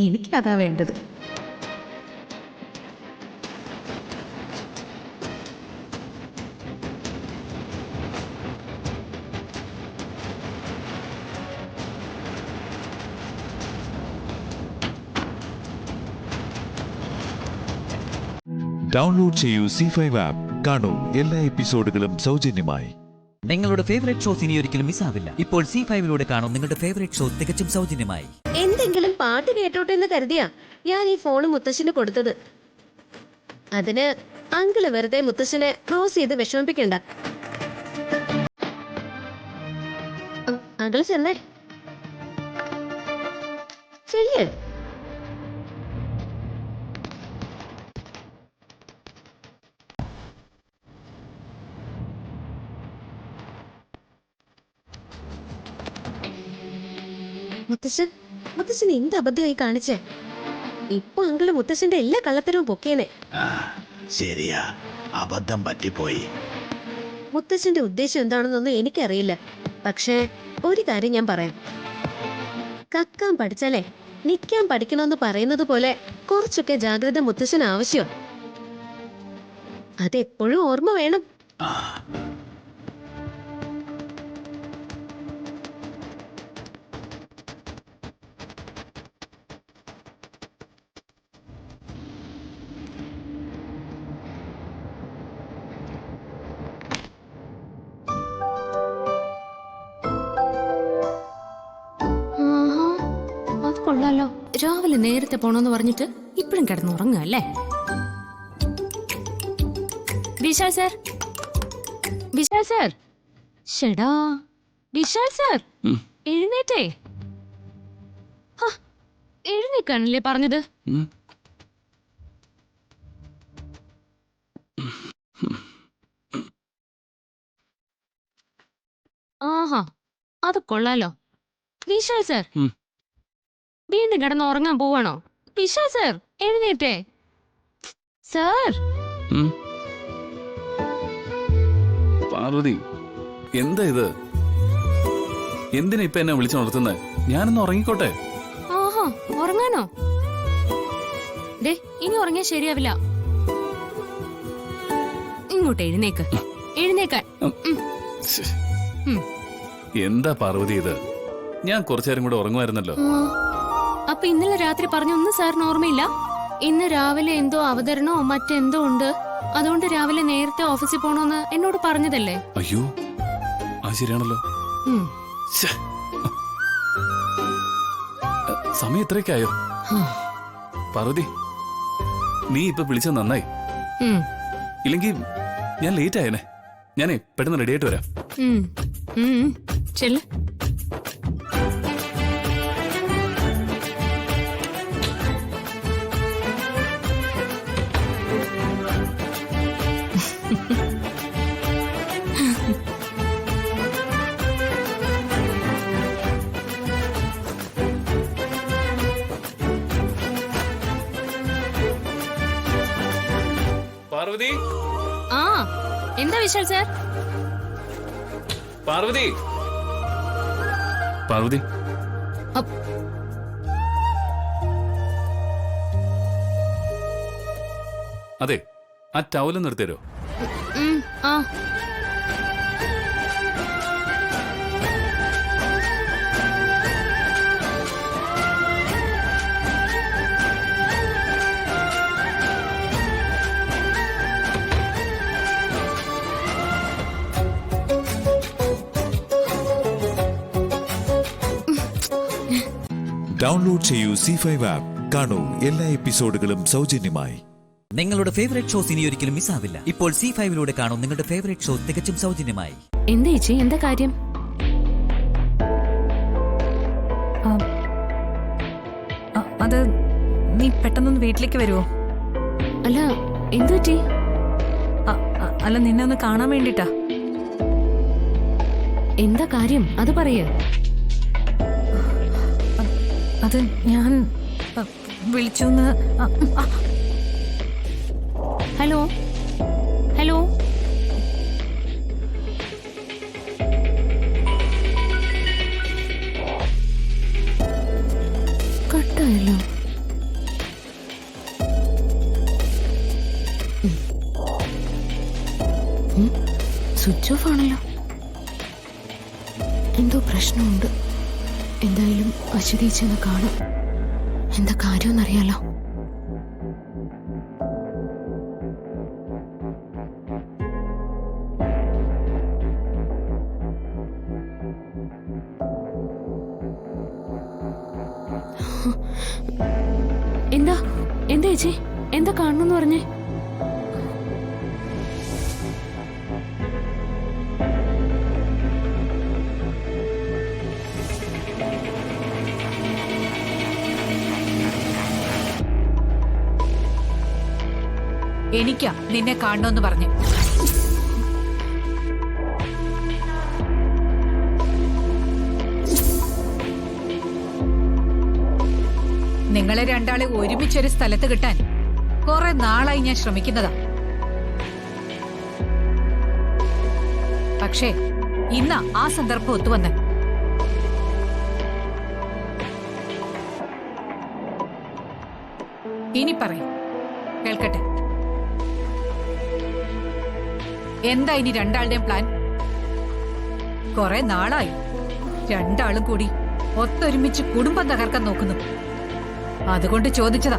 എനിക്കതാ വേണ്ടത്. ഡൗൺലോഡ് ചെയ്യൂ C5 ആപ്പ്. കാണൂ എല്ലാ എപ്പിസോഡുകളും സൗജന്യമായി. നിങ്ങളുടെ ഫേവറേറ്റ് ഷോസ് ഇനി ഒരിക്കലും മിസ്സാവില്ല. ഇപ്പോൾ C5 കാണൂ നിങ്ങളുടെ ഫേവറേറ്റ് ഷോ തികച്ചും സൗജന്യമായി. എന്തെങ്കിലും പാട്ട് കേട്ടോട്ടെ എന്ന് കരുതിയാ ഞാൻ ഈ ഫോണ് മുത്തശ്ശന് കൊടുത്തത്. അതിന് അങ്കിള് വെറുതെ മുത്തശ്ശനെ ക്രോസ് ചെയ്ത് വിഷമിപ്പിക്കണ്ട. അങ്കിള് ചെന്നേ ചെല്ലേ. മുത്തശ്ശൻ എന്ത് അബദ്ധമായി കാണിച്ചേ? ഇപ്പൊ അങ്കിള് മുത്തശ്ശന്റെ എല്ലാ കള്ളത്തരവും പൊക്കേനെ. ശരിയാ, അബദ്ധം പറ്റിപ്പോയി. മുത്തശ്ശന്റെ ഉദ്ദേശം എന്താണെന്നൊന്നും എനിക്കറിയില്ല. പക്ഷേ ഒരു കാര്യം ഞാൻ പറയാം. കക്കാൻ പഠിച്ചാലേ നിക്കാൻ പഠിക്കണമെന്ന് പറയുന്നത് പോലെ കുറച്ചൊക്കെ ജാഗ്രത മുത്തശ്ശന് ആവശ്യം. അതെപ്പോഴും ഓർമ്മ വേണം. കൊള്ളാലോ, രാവിലെ നേരത്തെ പോണോന്ന് പറഞ്ഞിട്ട് ഇപ്പഴും കിടന്നുറങ്ങുക അല്ലേ? വിശാൽ സാർ, വിശാൽ സാർ, ഷെടാ വിശാൽ സാർ, എഴുന്നേറ്റേ. എഴുന്നേക്കാണല്ലേ പറഞ്ഞത്? ആഹാ, അത് കൊള്ളാലോ. വിശാൽ സാർ വീണ്ടും കിടന്ന് ഉറങ്ങാൻ പോവാണോ? വിശാൽ സാർ എഴുന്നേറ്റേ. സാർ. പാർവതി, എന്താ ഇത്? എന്തിനാ ഇപ്പൊ എന്നെ വിളിച്ചുണർത്തുന്നത്? ഞാനൊന്ന് ഉറങ്ങിക്കോട്ടെ. ആഹാ, ഉറങ്ങാനോ? ദേ, ഇനി ഉറങ്ങിയാ ശരിയാവില്ല. ഇങ്ങോട്ട് എഴുന്നേക്ക്, എഴുന്നേക്കാൻ. എന്താ പാർവതി ഇത്? ഞാൻ കുറച്ചേരം കൂടെ ഉറങ്ങുമായിരുന്നല്ലോ. അപ്പൊ ഇന്നലെ രാത്രി പറഞ്ഞൊന്നും സാറിന് ഓർമ്മയില്ല? ഇന്ന് രാവിലെ എന്തോ അവതരണോ മറ്റെന്തോ ഉണ്ട്, അതുകൊണ്ട് രാവിലെ നേരത്തെ ഓഫീസിൽ പോണോന്ന് എന്നോട് പറഞ്ഞതല്ലേ? അയ്യോ, ആ ശരിയാണല്ലോ. സമയം ഇത്രയൊക്കെയായോ? പാർവതി, നീ ഇപ്പൊ വിളിച്ചത് നന്നായി. ഇല്ലെങ്കിൽ ഞാൻ ലേറ്റ് ആയേനെ. ഞാനേ പെട്ടെന്ന് റെഡി ആയിട്ട് വരാം. ചെല്ല്. പാർവതി. ആ, എന്താ വിശാൽ സാർ? പാർവതി, പാർവതി. അതെ, ആ ടവല് നിർത്തിയോ? ആ. ഡൗൺലോഡ് ചെയ്യൂ C5 ആപ്പ്. കാണൂ എല്ലാ എപ്പിസോഡുകളും സൗജന്യമായി. നിങ്ങളുടെ ഫേവറേറ്റ് ഷോസ് ഇനി ഒരിക്കലും മിസ്സാവില്ല. ഇപ്പോൾ C5 കാണൂ നിങ്ങളുടെ ഫേവറേറ്റ് ഷോ തികച്ചും സൗജന്യമായി. എന്താ ചേച്ചി, എന്താ കാര്യം? അത് നീ പെട്ടെന്നൊന്ന് വീട്ടിലേക്ക് വരുമോ? അല്ല, എന്തു പറ്റി? അല്ല, നിന്നെ ഒന്ന് കാണാൻ വേണ്ടിട്ടാ. എന്താ കാര്യം, അത് പറയേ. അത് ഞാൻ വിളിച്ചു. ഹലോ ഹലോ കട്ടായല്ലോ. സ്വിച്ച് ഓഫ് ആണല്ലോ. എന്തോ പ്രശ്നമുണ്ട്. എന്തായാലും അശ്വതി ചെന്ന് കാണും. എന്താ കാര്യമെന്നറിയാലോ. എന്താ എന്താ ചേച്ചി, എന്താ കാണണമെന്ന് പറഞ്ഞേ? എനിക്കാ നിന്നെ കാണണമെന്ന് പറഞ്ഞു. നിങ്ങളെ രണ്ടാളെ ഒരുമിച്ചൊരു സ്ഥലത്ത് കിട്ടാൻ കുറെ നാളായി ഞാൻ ശ്രമിക്കുന്നതാ. പക്ഷേ ഇന്നാ ആ സന്ദർഭം ഒത്തുവന്ന്. ഇനി പറയും, കേൾക്കട്ടെ. എന്താ ഇനി രണ്ടാളുടെയും പ്ലാൻ? കുറെ നാളായി രണ്ടാളും കൂടി ഒത്തൊരുമിച്ച് കുടുംബം തകർക്കാൻ നോക്കുന്നു. അതുകൊണ്ട് ചോദിച്ചതാ.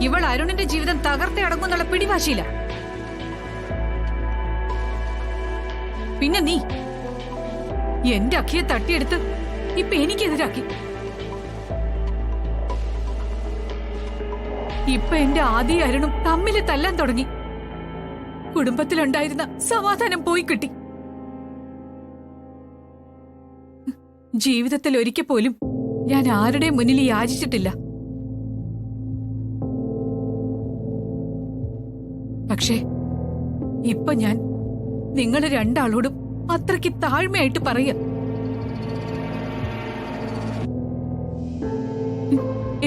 ഇവൾ അരുണിന്റെ ജീവിതം തകർത്തെ അടങ്ങുന്നുള്ള പിടിവാശിയില്ല. പിന്നെ നീ എന്റെ അഖിയെ തട്ടിയെടുത്ത് ഇപ്പൊ എനിക്കെതിരാക്കി. ഇപ്പൊ എന്റെ ആദി അരുണും തമ്മില് തല്ലാൻ തുടങ്ങി. കുടുംബത്തിലുണ്ടായിരുന്ന സമാധാനം പോയി കിട്ടി. ജീവിതത്തിൽ ഒരിക്കൽ പോലും ഞാൻ ആരുടെയും മുന്നിൽ യാചിച്ചിട്ടില്ല. പക്ഷേ ഇപ്പൊ ഞാൻ നിങ്ങൾ രണ്ടാളോടും അത്രയ്ക്ക് താഴ്മയായിട്ട് പറയാ.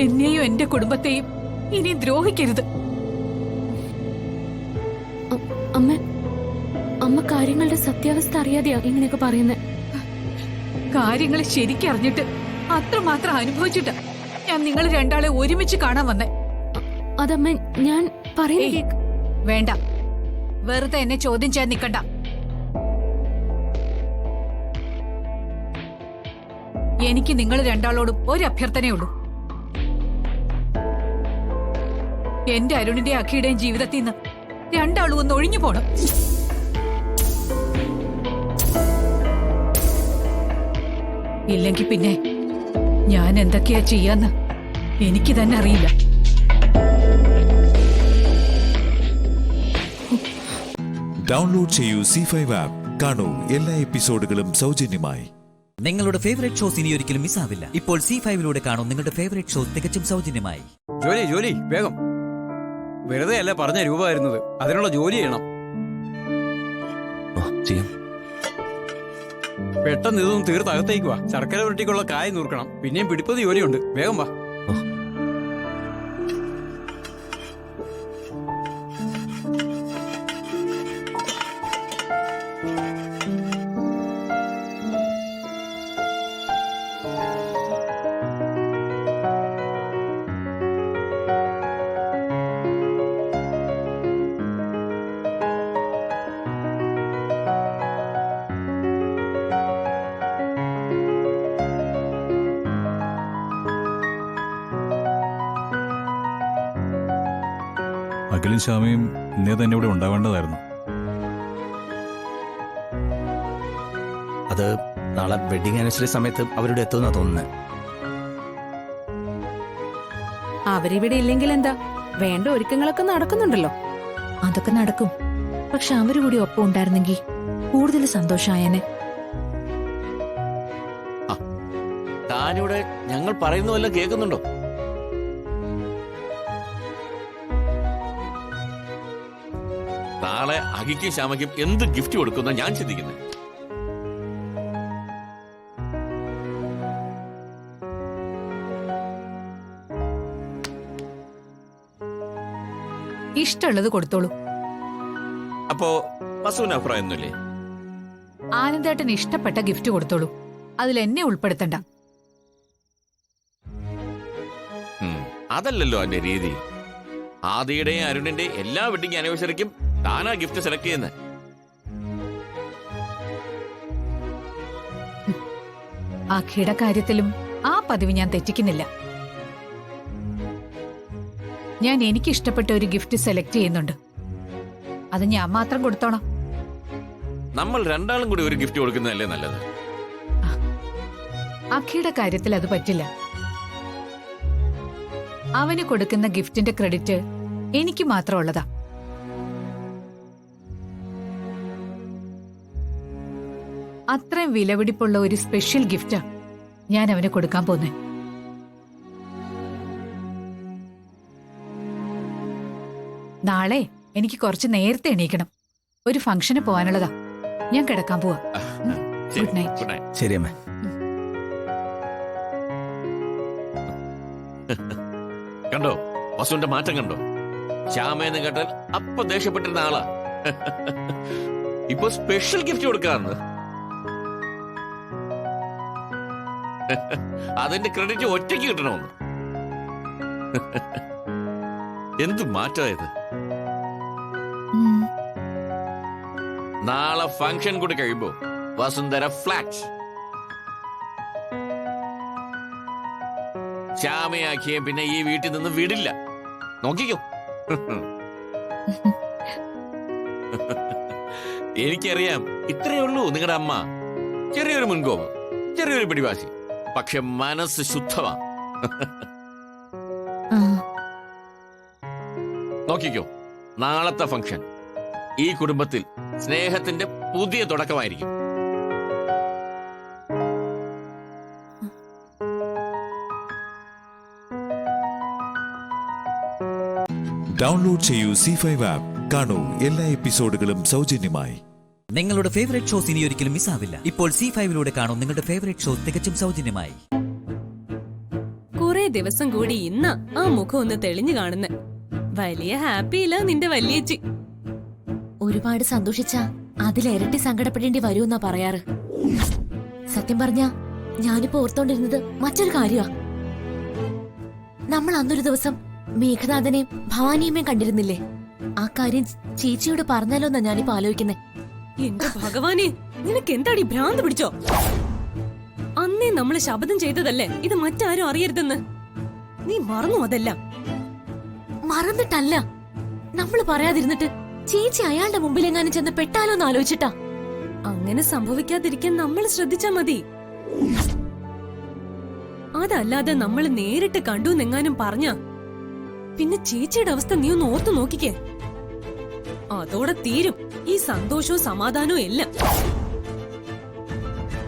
എന്നെയും എന്റെ കുടുംബത്തെയും ഇനി ദ്രോഹിക്കരുത്. അമ്മ കാര്യങ്ങളുടെ സത്യാവസ്ഥ അറിയാതെയാ ഇങ്ങനെയൊക്കെ പറയുന്നത്. കാര്യങ്ങൾ ശരിക്കറിഞ്ഞിട്ട് അത്രമാത്രം അനുഭവിച്ചിട്ടാ ഞാൻ നിങ്ങൾ രണ്ടാളെ ഒരുമിച്ച് കാണാൻ വന്നേ. അതമ്മ ഞാൻ പറയുന്നേ വേണ്ട, വെറുതെ എന്നെ ചോദ്യം ചെയ്യാൻ നിൽക്കണ്ട. എനിക്ക് നിങ്ങൾ രണ്ടാളോടും ഒരു അഭ്യർത്ഥനയുള്ളൂ. എന്റെ അരുണിന്റെ അഖിയുടെയും ജീവിതത്തിൽ നിന്ന് രണ്ടാളും ഒന്ന് ഒഴിഞ്ഞു പോണം. ഇല്ലെങ്കിൽ പിന്നെ ഞാൻ എന്തൊക്കെയാ ചെയ്യാന്ന് എനിക്ക് തന്നെ അറിയില്ല. ഡൗൺലോഡ് ചെയ്യൂ C5 ആപ്പ്. കാണൂ എല്ലാ എപ്പിസോഡുകളും സൗജന്യമായി. നിങ്ങളുടെ ഫേവറേറ്റ് ഷോസ് ഇനി ഒരിക്കലും മിസ്സാവില്ല. ഇപ്പോൾ C5 കാണൂ നിങ്ങളുടെ ഫേവറേറ്റ് ഷോസ് തികച്ചും സൗജന്യമായി. ജോലി വേഗം. വെറുതെ അല്ല പറഞ്ഞ രൂപ വരുന്നത്, അതിനുള്ള ജോലി ചെയ്യണം. പെട്ടെന്ന് ഇതൊന്നും തീർത്ത് അകത്തേക്ക് വാ. ശർക്കര ഉരുട്ടിക്കുള്ള കായ് നൂർക്കണം. പിന്നെയും പിടിപ്പത് ജോലിയുണ്ട്. വേഗം വാ. അഖിലും ശ്യാമയും ഇന്നേ തന്നെ ഇവിടെ ഉണ്ടാവേണ്ടതായിരുന്നു. അത് നാളെ വെഡിങ് ആനിവേഴ്സറി സമയത്ത് അവരുടെ എത്തുമെന്നാ തോന്നുന്നത്. അവരിവിടെ ഇല്ലെങ്കിൽ എന്താ, വേണ്ട ഒരുക്കങ്ങളൊക്കെ നടക്കുന്നുണ്ടല്ലോ. അതൊക്കെ നടക്കും. പക്ഷെ അവര് കൂടി ഒപ്പം ഉണ്ടായിരുന്നെങ്കിൽ കൂടുതൽ സന്തോഷായനെ. താനിവിടെ ഞങ്ങൾ പറയുന്ന വല്ലതും കേൾക്കുന്നുണ്ടോ? നാളെ അഖിക്കും ശ്യാമയ്ക്കും എന്ത് ഗിഫ്റ്റ് കൊടുക്കുന്ന ഞാൻ ചിന്തിക്കുന്നത്. ഇഷ്ടമുള്ളത് കൊടുത്തോളൂ. അപ്പോ വസുവിന് അഭിപ്രായമൊന്നുമില്ലേ? ആനന്ദേട്ടന് ഇഷ്ടപ്പെട്ട ഗിഫ്റ്റ് കൊടുത്തോളൂ. അതിൽ എന്നെ ഉൾപ്പെടുത്തണ്ട. അതല്ലല്ലോ എന്റെ രീതി. ആദിയുടെയും അരുണിന്റെ എല്ലാ വെഡിങ് ആനിവേഴ്സറിക്കും താനാ ഗിഫ്റ്റ് സെലക്ട് ചെയ്യുന്നത്. അഖിയുടെ കാര്യത്തിലും ആ പതിവ് ഞാൻ തെറ്റിക്കുന്നില്ല. ഞാൻ എനിക്ക് ഇഷ്ടപ്പെട്ട ഒരു ഗിഫ്റ്റ് സെലക്ട് ചെയ്യുന്നുണ്ട്. അത് ഞാൻ മാത്രം കൊടുത്തോണം. നമ്മൾ രണ്ടാളും കൂടി ഒരു ഗിഫ്റ്റ് കൊടുക്കുന്നതല്ലേ നല്ലത്. അഖിയുടെ കാര്യത്തിൽ അത് പറ്റില്ല. അവന് കൊടുക്കുന്ന ഗിഫ്റ്റിന്റെ ക്രെഡിറ്റ് എനിക്ക് മാത്രമുള്ളതാ. അത്രയും വിലപിടിപ്പുള്ള ഒരു സ്പെഷ്യൽ ഗിഫ്റ്റാ ഞാൻ അവന് കൊടുക്കാൻ പോന്നെ. നാളെ എനിക്ക് കുറച്ച് നേരത്തെ എണീക്കണം. ഒരു ഫംഗ്ഷന് പോവാനുള്ളതാ. ഞാൻ കിടക്കാൻ പോവാ. Good night. ശരി അമ്മ. കണ്ടോ വസുവിന്റെ മാറ്റം കണ്ടോ? ശ്യാമയെന്ന് കേട്ടാൽ അപ്പൊ ദേഷ്യപ്പെട്ടിരുന്ന ആളാ. ഇപ്പൊ സ്പെഷ്യൽ ഗിഫ്റ്റ് കൊടുക്കാന്ന്. അതിന്റെ ക്രെഡിറ്റ് ഒറ്റയ്ക്ക് കിട്ടണമെന്ന്. എന്ത് മാറ്റമായത്. നാളെ ഫംഗ്ഷൻ കൂടി കഴിയുമ്പോ വസുന്ധര ഫ്ലാറ്റ്. ശ്യാമയാക്കിയ പിന്നെ ഈ വീട്ടിൽ നിന്ന് വിടില്ല. നോക്കിക്കോ. എനിക്കറിയാം, ഇത്രയേ ഉള്ളൂ നിങ്ങളുടെ അമ്മ. ചെറിയൊരു മുൻകോപം, ചെറിയൊരു പിടിവാശി, പക്ഷെ മനസ്സ് ശുദ്ധമാ. നോക്കിക്കോ, നാളത്തെ ഫംഗ്ഷൻ ഈ കുടുംബത്തിൽ സ്നേഹത്തിന്റെ പുതിയ തുടക്കമായിരിക്കും. ഡൗൺലോഡ് ചെയ്യൂ C5 ആപ്പ്. കാണൂ എല്ലാ എപ്പിസോഡുകളും സൗജന്യമായി. നിങ്ങളുടെ ഫേവറേറ്റ് ഷോസ് ഇനി ഒരിക്കലും മിസ്സാവില്ല. ഇപ്പോൾ C5 കാണൂ നിങ്ങളുടെ ഫേവറേറ്റ് ഷോ തികച്ചും സൗജന്യമായി. കുറെ ദിവസം കൂടി ഇന്ന് ആ മുഖം ഒന്ന് തെളിഞ്ഞു കാണുന്ന. വലിയ ഹാപ്പിയില്ല നിന്റെ വല്യേച്ചി. ഒരുപാട് സന്തോഷിച്ച അതിലിരട്ടി സങ്കടപ്പെടേണ്ടി വരുമെന്നാ പറയാറ്. സത്യം പറഞ്ഞ ഞാനിപ്പോ ഓർത്തോണ്ടിരുന്നത് മറ്റൊരു കാര്യമാ. നമ്മൾ അന്നൊരു ദിവസം മേഘനാഥനെയും ഭവാനിയമ്മയും കണ്ടിരുന്നില്ലേ? ആ കാര്യം ചേച്ചിയോട് പറഞ്ഞാലോന്നാ ഞാനിപ്പോ ആലോചിക്കുന്നേ. എന്റെ ഭഗവാനെ, നിനക്ക് എന്താടി ഭ്രാന്ത് പിടിച്ചോ? അന്നേ നമ്മള് ശപഥം ചെയ്തതല്ലേ ഇത് മറ്റാരും അറിയരുതെന്ന്. നീ മറന്നു അതെല്ലാം? മറന്നിട്ടല്ല, നമ്മള് പറയാതിരുന്നിട്ട് ചേച്ചി അയാളുടെ മുമ്പിലെങ്ങാനും ചെന്ന് പെട്ടാലോന്ന് ആലോചിച്ചിട്ടാ. അങ്ങനെ സംഭവിക്കാതിരിക്കാൻ നമ്മൾ ശ്രദ്ധിച്ചാ മതി. അതല്ലാതെ നമ്മൾ നേരിട്ട് കണ്ടു എന്നെങ്ങാനും പറഞ്ഞ പിന്നെ ചേച്ചിയുടെ അവസ്ഥ നീ ഒന്ന് ഓർത്തു നോക്കിക്കേ. അതോടെ തീരും ഈ സന്തോഷവും സമാധാനവും എല്ലാം.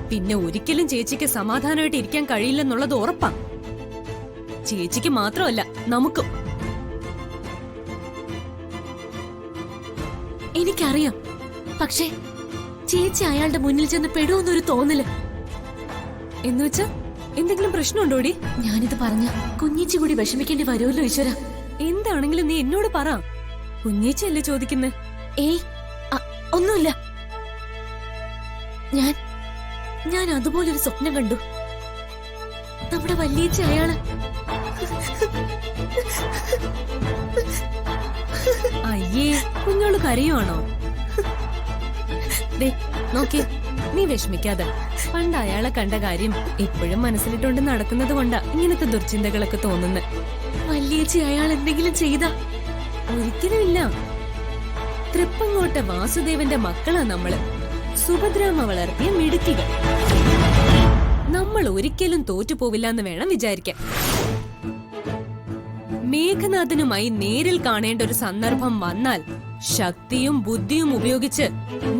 പിന്നെ ഒരിക്കലും ചേച്ചിക്ക് സമാധാനമായിട്ട് ഇരിക്കാൻ കഴിയില്ലെന്നുള്ളത് ഉറപ്പാ. ചേച്ചിക്ക് മാത്രമല്ല, നമുക്കും. എനിക്കറിയാം, പക്ഷേ ചേച്ചി അയാളുടെ മുന്നിൽ ചെന്ന് പെടുമെന്നൊരു തോന്നല്. എന്നുവെച്ചാ എന്തെങ്കിലും പ്രശ്നമുണ്ടോടി? ഞാനിത് പറഞ്ഞ കുഞ്ഞേച്ചി കൂടി വിഷമിക്കേണ്ടി വരുമല്ലോ ഈശ്വര. എന്താണെങ്കിലും നീ എന്നോട് പറ. കുഞ്ഞേച്ചയല്ലേ ചോദിക്കുന്നേ? ഏയ്, ഒന്നുമില്ല. ഞാൻ അതുപോലൊരു സ്വപ്നം കണ്ടു. നമ്മുടെ വല്യേച്ചി അയാള് അയ്യേ, കുഞ്ഞോള് കരയുവാണോ? നോക്കി, നീ വിഷമിക്കാതെ. പണ്ട് അയാളെ കണ്ട കാര്യം ഇപ്പോഴും മനസ്സിലിട്ടുണ്ട് നടക്കുന്നത് കൊണ്ടാ ഇങ്ങനത്തെ ദുർചിന്തകളൊക്കെ തോന്നുന്നത്. വല്യേച്ചി അയാൾ എന്തെങ്കിലും ചെയ്ത? ഒരിക്കലും ഇല്ല. തൃപ്പങ്ങോട്ടെ വാസുദേവന്റെ മക്കളാ നമ്മള്. സുഭദ്രാമ വളർത്തിയ മിടുക്കികൾ. നമ്മൾ ഒരിക്കലും തോറ്റുപോവില്ല എന്ന് വേണം വിചാരിക്കാൻ. മേഘനാഥനുമായി നേരിൽ കാണേണ്ട ഒരു സന്ദർഭം വന്നാൽ ശക്തിയും ബുദ്ധിയും ഉപയോഗിച്ച്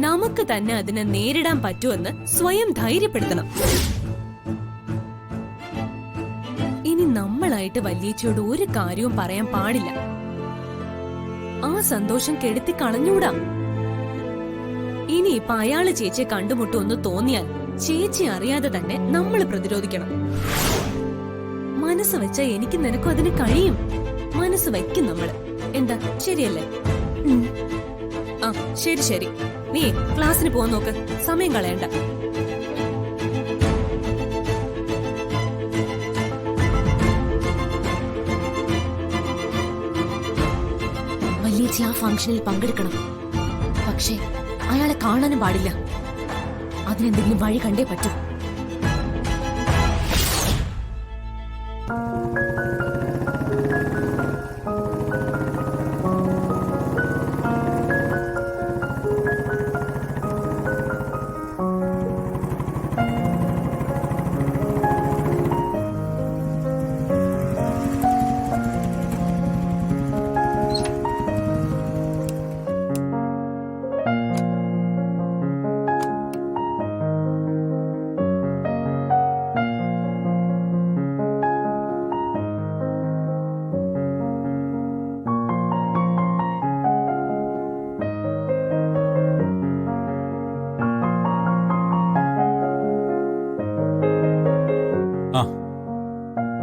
നമുക്ക് തന്നെ അതിനെ നേരിടാൻ പറ്റുമെന്ന് സ്വയം ധൈര്യപ്പെടുത്തണം. ഇനി നമ്മളായിട്ട് വല്യേച്ചിയോട് ഒരു കാര്യവും പറയാൻ പാടില്ല. ആ സന്തോഷം കെടുത്തി കളഞ്ഞൂടാ. ഇനി ഇപ്പൊ അയാള് ചേച്ചിയെ കണ്ടുമുട്ടുമെന്ന് തോന്നിയാൽ ചേച്ചി അറിയാതെ തന്നെ നമ്മൾ പ്രതിരോധിക്കണം. മനസ്സ് വെച്ചാ എനിക്ക് നിനക്കും അതിന് കഴിയും. മനസ്സ് വയ്ക്കും നമ്മള്. എന്താ ശരിയല്ലേ? ആ ശരി ശരി, നീ ക്ലാസ്സിന് പോകാൻ നോക്ക്, സമയം കളയണ്ട. വലിയ ആ ഫംഗ്ഷനിൽ പങ്കെടുക്കണം. പക്ഷേ അയാളെ കാണാനും പാടില്ല. അതിനെന്തെങ്കിലും വഴി കണ്ടേ പറ്റൂ.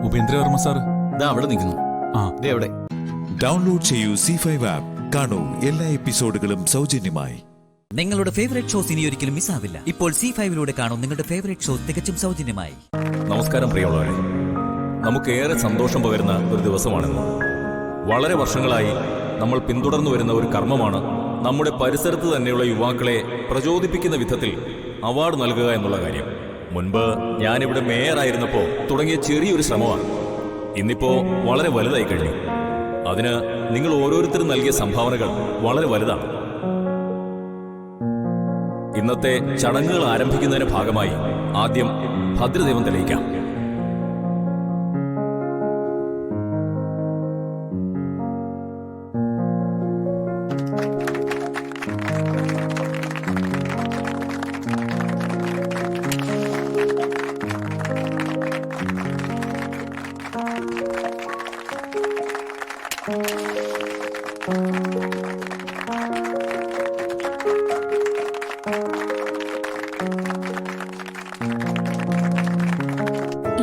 ഉപേന്ദ്രവർമ്മ സാർ അവിടെ നിൽക്കുന്നു. എവിടെ? ഡൗൺലോഡ് ചെയ്യൂ C5 ആപ്പ്. കാണൂ എല്ലാ എപ്പിസോഡുകളും സൗജന്യമായി. നിങ്ങളുടെ ഫേവറേറ്റ് ഷോസ് ഇനി ഒരിക്കലും മിസ്സാവില്ല. ഇപ്പോൾ C5 കാണൂ നിങ്ങളുടെ ഫേവറേറ്റ് ഷോ തികച്ചും സൗജന്യമായി. നമസ്കാരം പ്രിയമുള്ളവരെ, നമുക്കേറെ സന്തോഷം പകരുന്ന ഒരു ദിവസമാണെന്ന്. വളരെ വർഷങ്ങളായി നമ്മൾ പിന്തുടർന്നു വരുന്ന ഒരു കർമ്മമാണ് നമ്മുടെ പരിസരത്ത് തന്നെയുള്ള യുവാക്കളെ പ്രചോദിപ്പിക്കുന്ന വിധത്തിൽ അവാർഡ് നൽകുക എന്നുള്ള കാര്യം. മുൻപ് ഞാനിവിടെ മേയറായിരുന്നപ്പോൾ തുടങ്ങിയ ചെറിയൊരു ശ്രമമാണ്. ഇന്നിപ്പോ വളരെ വലുതായി കഴിഞ്ഞു. അതിന് നിങ്ങൾ ഓരോരുത്തരും നൽകിയ സംഭാവനകൾ വളരെ വലുതാണ്. ഇന്നത്തെ ചടങ്ങുകൾ ആരംഭിക്കുന്നതിന്റെ ഭാഗമായി ആദ്യം ഭദ്രദൈവം തെളിയിക്കാം.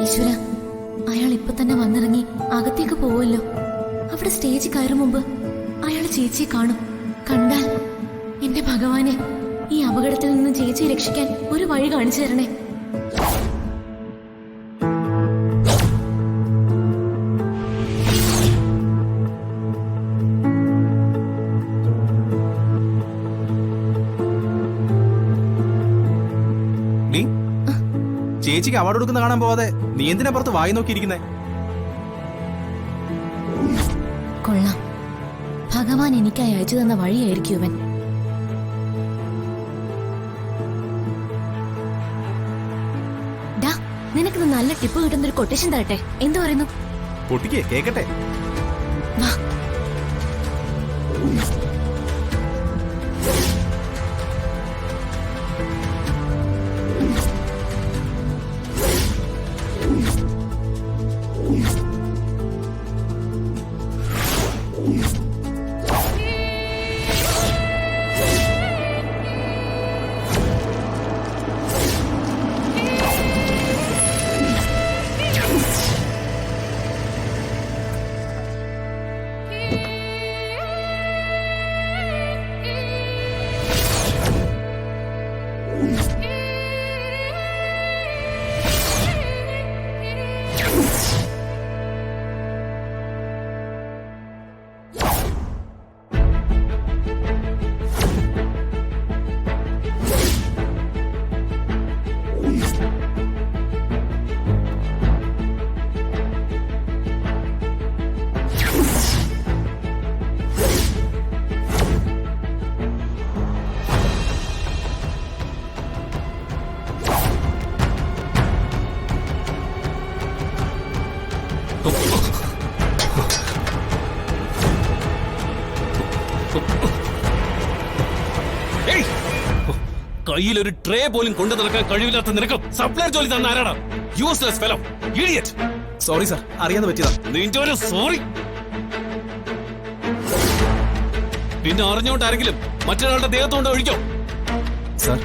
ഈശ്വര, അയാൾ ഇപ്പൊ തന്നെ വന്നിറങ്ങി അകത്തേക്ക് പോവല്ലോ. അവിടെ സ്റ്റേജിൽ കയറും മുമ്പ് അയാൾ ചേച്ചിയെ കാണും. കണ്ടാൽ എന്റെ ഭഗവാനെ, ഈ അപകടത്തിൽ നിന്ന് ചേച്ചിയെ രക്ഷിക്കാൻ ഒരു വഴി കാണിച്ചു തരണേ. ചേച്ചിക്ക് അവാർഡ് കൊടുക്കുന്ന കാണാൻ പോവാതെ നീ എന്തിനാ പുറത്ത് വായി നോക്കിയിരിക്കുന്നേ? കൊള്ളാം, ഭഗവാൻ എനിക്കായി അയച്ചു തന്ന വഴിയായിരിക്കും ഇവൻ. നിനക്കിത് നല്ല ടിപ്പ് കിട്ടുന്ന ഒരു കൊട്ടേഷൻ തരട്ടെ, എന്തു പറയുന്നു? പൊട്ടിക്ക് കേക്കട്ടെ. വാ. കയ്യിലൊരു ട്രേ പോലും കൊണ്ടു നടക്കാൻ കഴിവില്ലാത്ത നിനക്ക് സപ്ലൈ ജോലി തന്ന ആരാണ്? Useless fellow, idiot. Sorry sir, അറിയാതെ പറ്റിയതാ. നിന്റെ ഒരു സോറി. പിന്നെ അറിഞ്ഞോണ്ട് ആരെങ്കിലും മറ്റൊരാളുടെ ദേഹത്തോണ്ട് ഒഴിക്കോ? സാർ,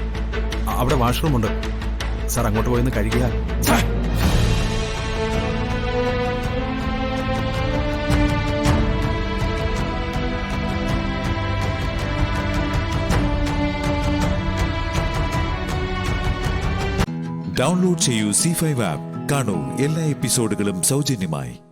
അവിടെ വാഷ്റൂം ഉണ്ട് സാർ, അങ്ങോട്ട് പോയെന്ന് കഴുകിയാൽ. ഡൗൺലോഡ് ചെയ്യൂ C5 ആപ്പ്. കാണൂ എല്ലാ എപ്പിസോഡുകളും സൗജന്യമായി.